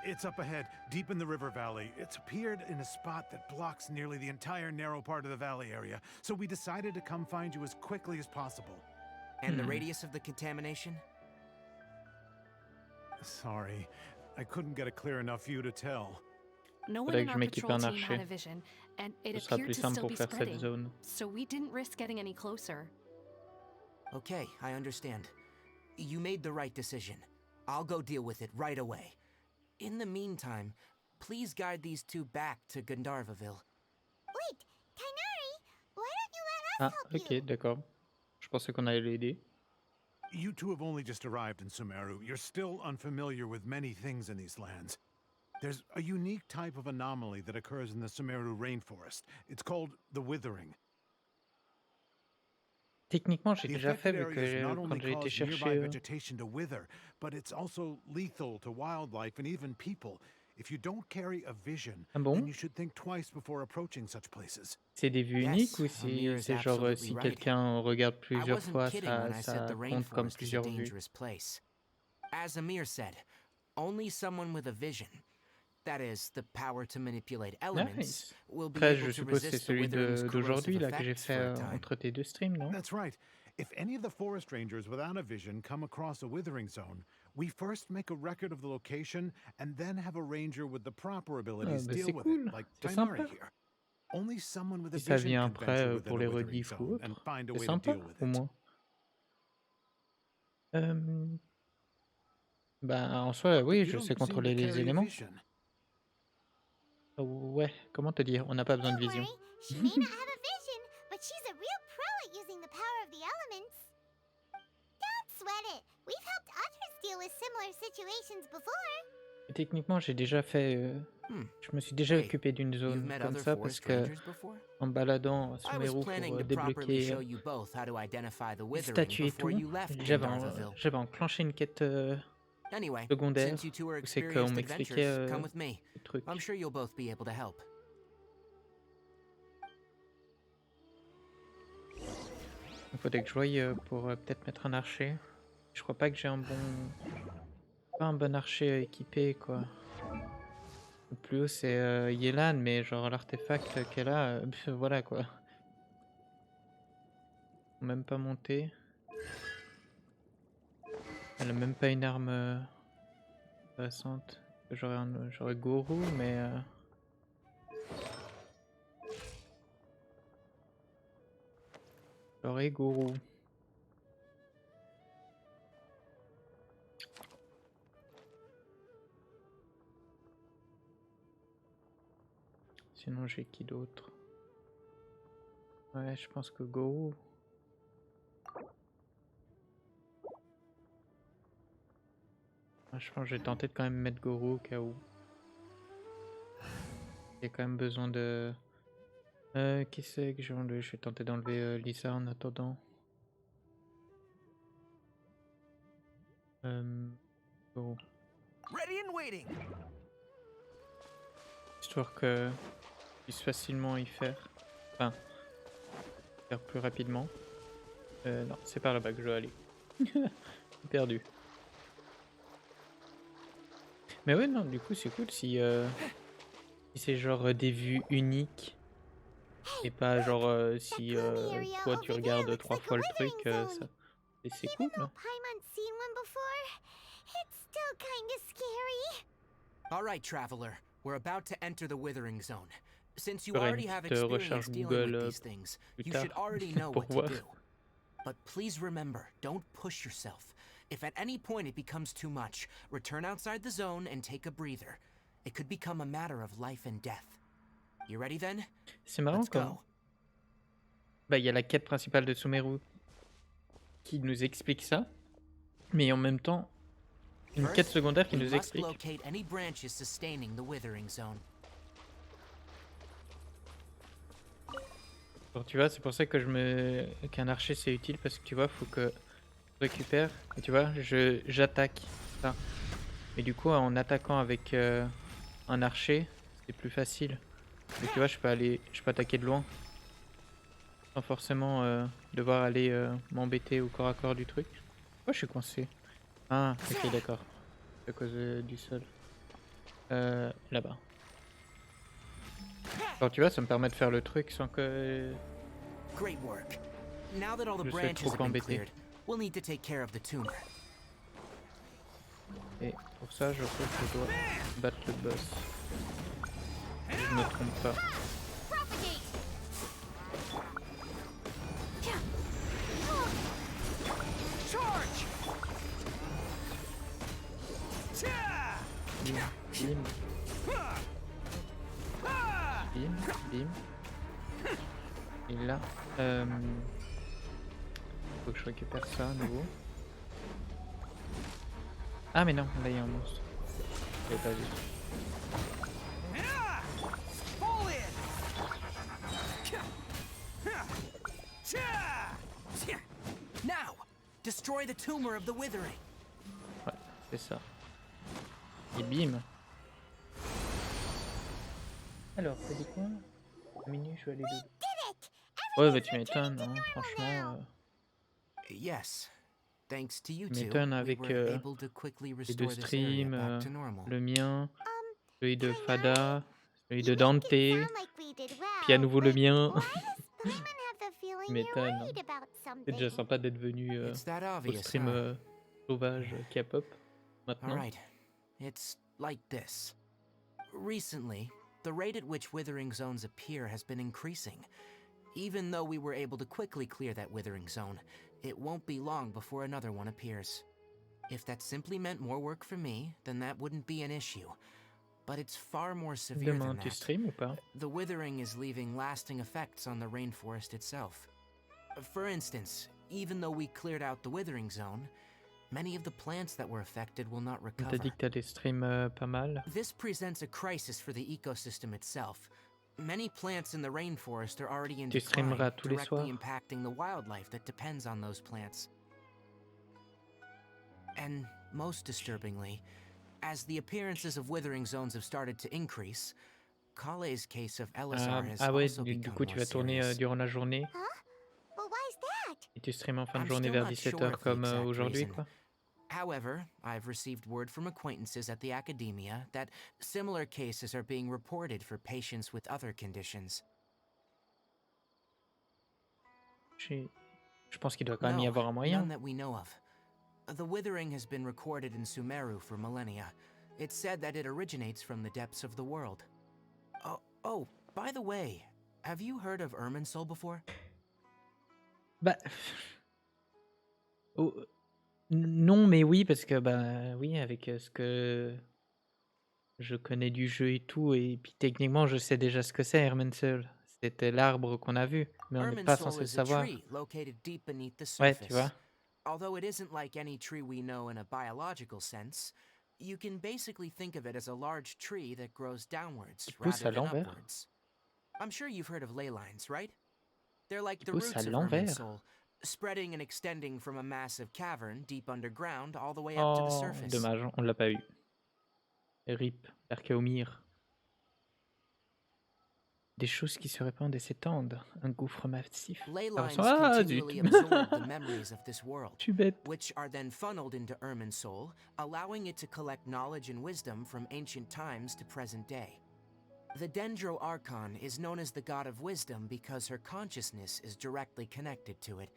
It's up ahead, deep in the river valley. It's appeared in a spot that blocks nearly the entire narrow part of the valley area, so we decided to come find you as quickly as possible. And the radius of the contamination? Sorry, I couldn't get a clear enough view to tell. No one Faudrait in que our je m'équipe patrol un team had archer. a vision, and it Ce sera appeared plus to simple still pour be faire cette spreading. zone. So we didn't risk getting any closer. Okay, I understand. You made the right decision. I'll go deal with it right away. In the meantime, please guide these two back to Gandharvaville. Wait, Kainari, why don't you let us Ah, help you? ok, d'accord. Je pensais qu'on allait l'aider. You two have only just arrived in Sumeru. You're still unfamiliar with many things in these lands. There's a unique type of anomaly that occurs in the Sumeru rainforest. It's called the withering. Techniquement, j'ai The déjà fait affected vu areas que not quand only j'ai été cause nearby chercher. vegetation to wither, but it's also lethal to wildlife and even people. If you don't carry a vision, Ah then bon? you should think twice before approaching such places. C'est des vues Yes, uniques ou Amir is c'est genre absolutely si right. quelqu'un regarde I plusieurs wasn't fois, kidding when I ça said the compte comme rainforest is a plusieurs vues? dangerous place. As Amir said, only someone with a vision, That is, the power to manipulate elements, Nice. will be Après, able je to suppose que c'est resist the celui withering's d'aujourd'hui corrosive là que j'ai effects fait for a time. entre tes deux streams, non? That's right. If any of the forest rangers without a vision come across a withering zone, we first make a record of the location and then have a ranger with the proper Ah, abilities bah, deal c'est with cool, it, like c'est Tainari sympa. here. Only someone with a Si ça vision vient can après venture within pour a les withering rediffs ou zone and autre, find a c'est way to sympa deal with au it. moins. Bah, en soi, oui, You je don't sais seem to contrôler les carry a éléments. vision. Ouais, comment te dire, on n'a pas besoin de Don't vision. worry, she may not have a vision, but she's a real pro at using the power of the elements. Don't sweat it. We've helped others deal with similar situations before. Et techniquement, j'ai déjà fait. Je me suis déjà Hey, occupé d'une you've zone met comme other ça parce forest que rangers before? en baladant I was Sumeru planning pour to properly débloquer show you both how to identify the les withering statues et before tout, you left Darvaville. j'avais enclenché une quête Anyway, secondaire since you two are où c'est qu'on experienced m'expliquait adventurers, come with me. le truc. I'm sure you'll both be able to help. Il faudrait que je voie pour peut-être mettre un archer. Je crois pas que j'ai pas un bon archer équipé quoi. Le plus haut c'est Yelan, mais genre l'artefact qu'elle a, voilà quoi. Même pas monté. Elle a même pas une arme intéressante. J'aurais Goro, mais j'aurais Goro. Sinon j'ai qui d'autre? Ouais, je pense que Goro. Je pense que j'ai tenté de quand même mettre Goro au cas où. Il y a quand même besoin de... qui c'est que j'ai enlevé? Je vais tenter d'enlever Lisa en attendant. Goro. Ready and waiting. Histoire que je puisse facilement y faire. Enfin, faire plus rapidement. Non, c'est par là-bas que je dois aller. Perdu. Mais ouais, non, du coup, c'est cool si c'est genre des vues uniques. Et pas genre si toi tu regardes 3 fois le truc, ça. Et c'est cool. Là. Paimon's seen one before. It's still kinda scary. All right, traveler. We're about to enter the withering zone. Since you Ferai une already have petite experience recherche dealing Google with these things, plus you tard should already know pour what to voir. do. But please remember, don't push yourself. If at any point it becomes too much, return outside the zone and take a breather. It could become a matter of life and death. You ready then? C'est marrant Let's quand. go. Bah, il y a la quête principale de Sumeru qui nous explique ça, mais en même temps, une quête secondaire qui We nous must explique. locate any branches sustaining the withering zone. Alors, tu vois, c'est pour ça que qu'un archer c'est utile parce que tu vois, faut que je récupère et tu vois, j'attaque ça. Et du coup, en attaquant avec un archer, c'est plus facile. Et tu vois, je peux attaquer de loin sans forcément devoir aller m'embêter au corps à corps du truc. Pourquoi je suis coincé? Ah, ok, d'accord. C'est à cause du sol. Là-bas. Alors tu vois, ça me permet de faire le truc sans que Great work. Now that all the je sois branches trop have been embêté. cleared, we'll need to take care of the tumor. Et pour ça, je crois que je dois battre le boss. Si je me trompe pas. Bim, bim. Bim, bim. Et là, faut que je récupère ça à nouveau. Ah mais non, là il y a un monstre. J'avais pas vu. Now, destroy the tumor of the withering. Ouais, c'est ça. Et bim. Alors, t'as dit quoi? Minute, je vais aller de... Ouais, bah tu m'étonnes, hein, franchement. Yes. Tu m'étonnes avec les deux streams, le mien. celui de Fada, celui de Dante, puis à nouveau le mien. Tu m'étonnes, hein. C'est déjà sympa d'être venu au stream sauvage K-pop maintenant. Alright, it's like this. Recently, the rate at which withering zones appear has been increasing. Even though we were able to quickly clear that withering zone, it won't be long before another one appears. If that simply meant more work for me, then that wouldn't be an issue. But it's far more severe Demain, than tu that. stream ou pas? The withering is leaving lasting effects on the rainforest itself. For instance, even though we cleared out the withering zone, many of the plants that were affected will not recover. T'as dit que t'allais stream pas mal. This presents a crisis for the ecosystem itself. Many plants in the rainforest are already in Tu decline, streameras tous les directly soirs. impacting the wildlife that depends on those plants. And most disturbingly, as the appearances of withering zones have started to increase, Kale's case of Elazar has Ah ouais, also du become coup tu more vas tourner serious. durant la journée Huh? But why is that? et tu stream en fin de I'm journée still vers not 17 sure h of the comme exact aujourd'hui reason. quoi. However, I've received word from acquaintances at the academia that similar cases are being reported for patients with other conditions. Je pense qu'il doit quand même y avoir un None moyen. that we know of. The withering has been recorded in Sumeru for millennia. It's said that it originates from the depths of the world. Oh, by the way, have you heard of Irminsul before? Bah... Oh, non, mais oui, parce que bah oui, avec ce que je connais du jeu et tout, et puis techniquement je sais déjà ce que c'est Hermanseul. C'était l'arbre qu'on a vu, mais on n'est pas censé le Irminsul is a savoir. tree located deep beneath the Ouais, tu surface. vois. Although it isn't like any tree we know in a biological sense, you can basically think of it as a large tree that grows downwards Il pousse rather à than l'envers. upwards. I'm sure you've heard of ley lines, right? They're like Il the pousse à roots of l'envers. Irminsul, spreading and extending from a massive cavern deep underground all the way up to the Oh, surface. dommage, on l'a pas eu. RIP, Archaomir. Des choses qui se répandent et s'étendent. Un gouffre massif. Ley Ça lines ressemble... Ah, continually zut. absorb the memories of this world, Je suis bête. which are then funneled into Irminsul, allowing it to collect knowledge and wisdom from ancient times to present day. The Dendro Archon is known as the god of wisdom because her consciousness is directly connected to it.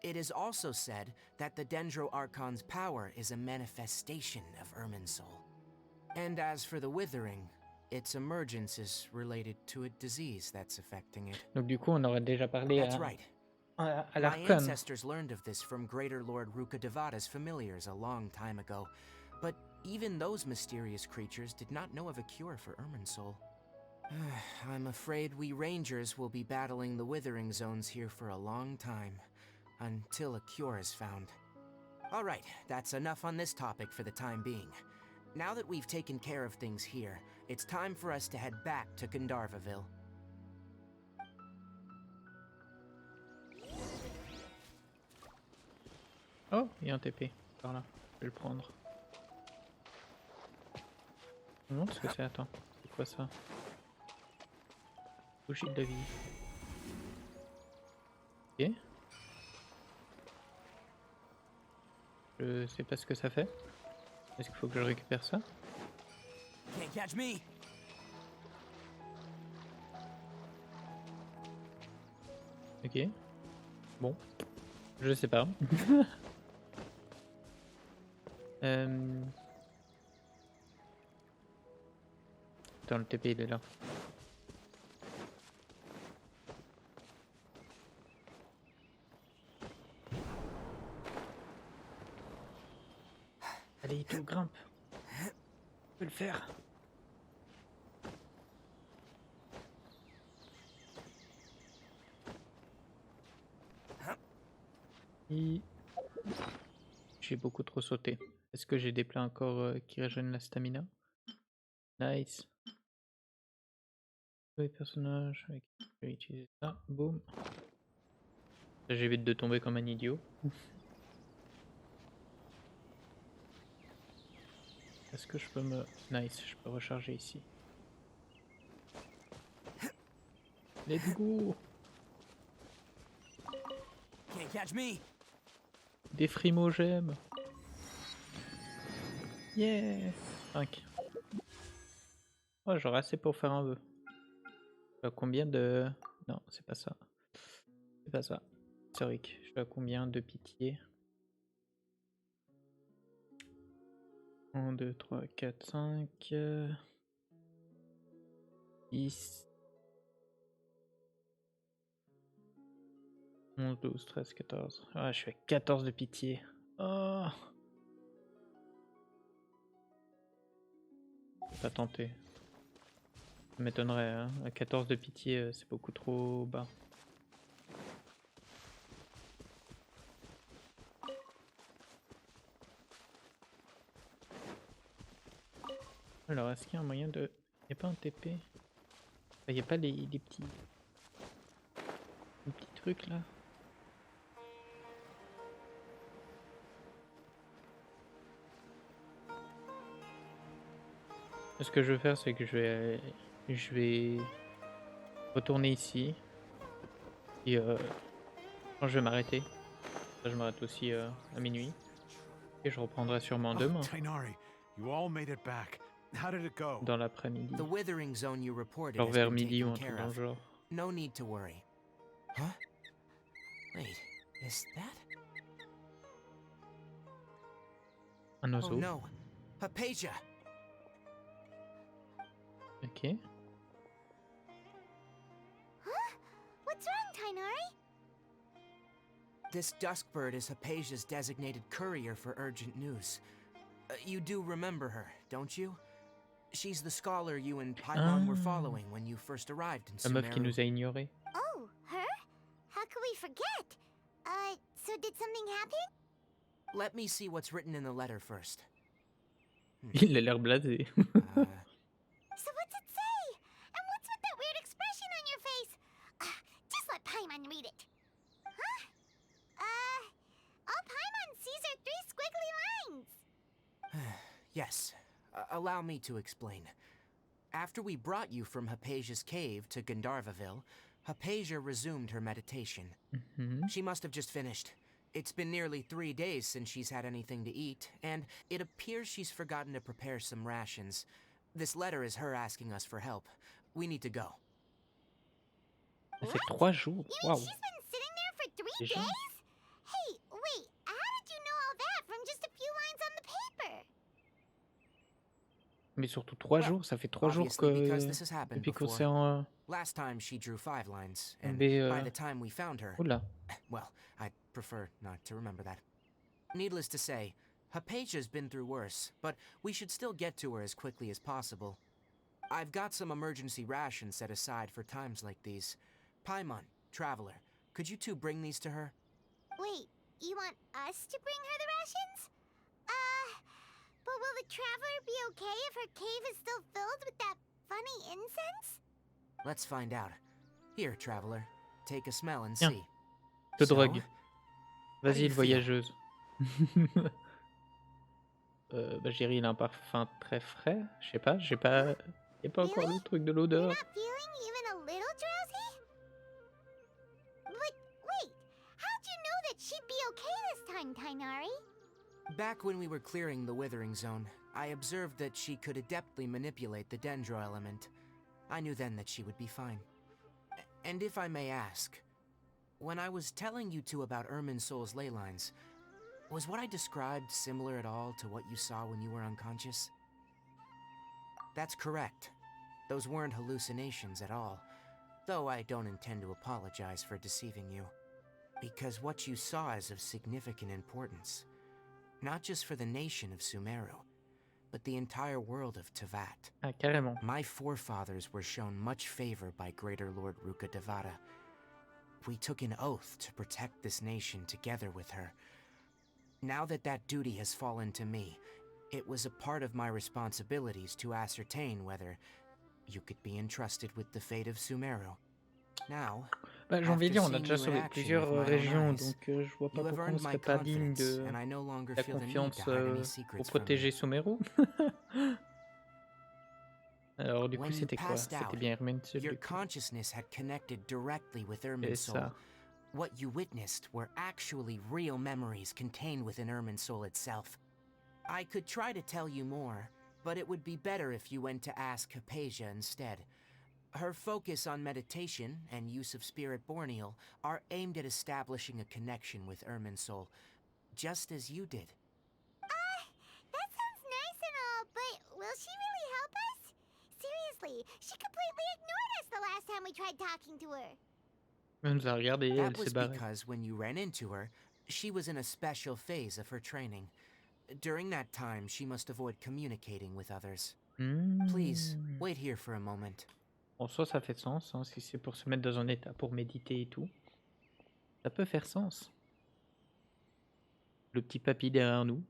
It is also said that the Dendro Archon's power is a manifestation of Irminsul. And as for the Withering, its emergence is related to a disease that's affecting it. Donc du coup, on aurait déjà parlé That's right. à My l'Archon. ancestors learned of this from Greater Lord Rukadevada's familiars a long time ago, but even those mysterious creatures did not know of a cure for Irminsul. I'm afraid we rangers will be battling the withering zones here for a long time, until a cure is found. Alright, that's enough on this topic for the time being. Now that we've taken care of things here, it's time for us to head back to Gandharvaville. Oh, il y a un TP par là. Je vais le prendre. Non, ce que c'est, attends. C'est quoi ça? Bougie de vie. Ok. Je sais pas ce que ça fait. Est-ce qu'il faut que je récupère ça? Can't catch me. Ok. Bon. Je sais pas. Attends, le TP il est là. Allez, tout grimpe. Je peux le faire. J'ai beaucoup trop sauté. Est-ce que j'ai des plats encore qui régènent la stamina? Nice. Oui, personnages. Je vais utiliser ça. Boum. J'évite de tomber comme un idiot. Est-ce que je peux me... Nice, je peux recharger ici. Let's go. Can't catch me. Des frimogèmes. Yeah. 5. Oh, j'aurais assez pour faire un vœu. Je suis à combien de... Non, c'est pas ça. C'est pas ça. Historique. Je suis à combien de pitié? 1, 2, 3, 4, 5... 10... 11, 12, 13, 14... Ah, je suis à 14 de pitié. Oh, je vais pas tenter. Ça m'étonnerait, hein. À 14 de pitié, c'est beaucoup trop bas. Alors, est-ce qu'il y a un moyen de... Il n'y a pas un TP? Il n'y a pas les petits... Les petits trucs là? Ce que je vais faire, c'est que je vais retourner ici. Et quand je vais m'arrêter, je m'arrête aussi à minuit. Et je reprendrai sûrement demain. Tainari, you all made it back. How did it go? Dans l'après-midi. The withering zone you reported Genre has vers been midi ou taken un truc care dans le of. genre. No need to worry. Huh? Wait, is that? Un Oh oiseau. no, Hypatia! Ok. Huh? What's wrong, Tainari? This duskbird is Hypatia's designated courier for urgent news. You do remember her, don't you? She's the scholar you and Paimon were following when you first arrived in La meuf qui Sumeru. nous a ignorés. Oh, her? How could we forget? So did something happen? Let me see what's written in the letter first. Il a l'air blasé. So what's it say? And what's with that weird expression on your face? Just let Paimon read it. Huh? All Paimon sees are 3 squiggly lines. Yes, allow me to explain. After we brought you from Hypatia's cave to Gandharvaville, Hypatia resumed her meditation. She must have just finished. It's been nearly 3 days since she's had anything to eat, and it appears she's forgotten to prepare some rations. This letter is her asking us for help. We need to go. Ça fait 3 jours. You mean Waouh. she's been sitting there for 3 Déjà? days? Hey, wait, how did you know all that from just a few lines on the paper? Mais surtout 3 jours, ça fait 3 jours Obviously, because this has que happened depuis qu'on before. s'est en... Last time she drew 5 lines, and tombé... by the time we found her... Oula. Well, I'd prefer not to remember that. Needless to say, Hypatia's been through worse, but we should still get to her as quickly as possible. I've got some emergency rations set aside for times like these. Paimon, Traveler, could you two bring these to her? Wait, you want us to bring her the rations? But will the Traveler be okay if her cave is still filled with that funny incense? Let's find out. Here, Traveler, take a smell and Tiens. see. De So, drogue. how do Vas-y, you le feel? voyageuse. Bah, je dirais il a un parfum très frais. Je sais pas, j'ai pas... Y a pas encore le truc de You're l'odeur. not feeling even a little drowsy? But wait, how'd you know that she'd be okay this time, Tainari? Back when we were clearing the Withering Zone, I observed that she could adeptly manipulate the Dendro element. I knew then that she would be fine. And if I may ask, when I was telling you two about Irminsul's ley lines, was what I described similar at all to what you saw when you were unconscious? That's correct. Those weren't hallucinations at all, though I don't intend to apologize for deceiving you. Because what you saw is of significant importance. Not just for the nation of Sumeru, but the entire world of Tevat. Ah, carrément. My forefathers were shown much favor by Greater Lord Ruka Devata. We took an oath to protect this nation together with her. Now that that duty has fallen to me, it was a part of my responsibilities to ascertain whether you could be entrusted with the fate of Sumeru. Now, Bah, j'en vais after dire, on a seeing déjà you in sauvé action plusieurs with my own régions, eyes, donc je vois pas you have pourquoi on earned my serait pas digne confidence, de and I no longer la feel the need confiance to hide any pour secrets from protéger you. Sumeru. Alors du coup When you c'était quoi? passed C'était out, bien Irminsul your du coup. consciousness had connected directly with C'est Irminsul. ça. What you witnessed were actually real memories contained within Irminsul itself. I could try to tell you more, but it would be better if you went to ask Hypatia instead. Her focus on meditation and use of Spirit Borneal are aimed at establishing a connection with Irminsul, just as you did. That sounds nice and all, but will she really help us? Seriously, she completely ignored us the last time we tried talking to her. Elle nous a regardé et That elle s'est was barrée. because when you ran into her, she was in a special phase of her training. During that time, she must avoid communicating with others. Please, wait here for a moment. En soi, ça fait sens, hein, si c'est pour se mettre dans un état pour méditer et tout. Ça peut faire sens. Le petit papy derrière nous.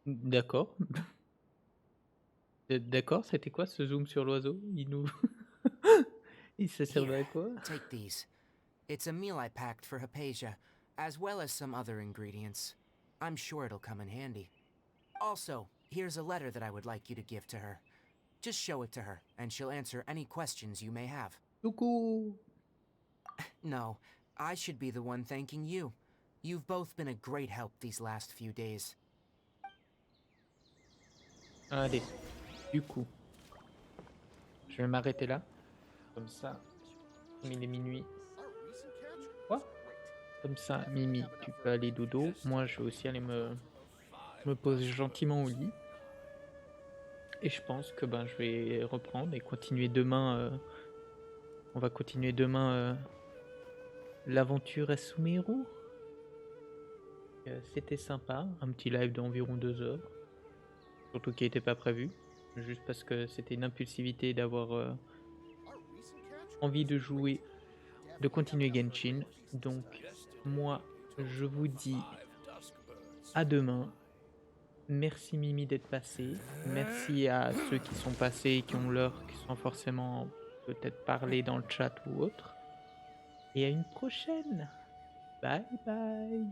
D'accord. D'accord, c'était quoi ce zoom sur l'oiseau? Il nous... Il se servait à quoi? Take these. It's a meal I packed for Hypatia, as well as some other ingredients. I'm sure it'll come in handy. Also, here's a letter that I would like you to give to her. Just show it to her, and she'll answer any questions you may have. Coucou! No, I should be the one thanking you. You've both been a great help these last few days. Allez, du coup, je vais m'arrêter là. Comme ça, comme il est minuit. Quoi? Comme ça, Mimi, tu peux aller dodo. Moi, je vais aussi aller me poser gentiment au lit. Et je pense que je vais reprendre et continuer demain. On va continuer demain l'aventure à Sumeru. C'était sympa, un petit live d'environ 2 heures. Surtout qui n'était pas prévu. Juste parce que c'était une impulsivité d'avoir envie de jouer, de continuer Genshin. Donc moi, je vous dis à demain. Merci Mimi d'être passé. Merci à ceux qui sont passés et qui ont l'heure, qui sont forcément peut-être parlé dans le chat ou autre. Et à une prochaine. Bye bye.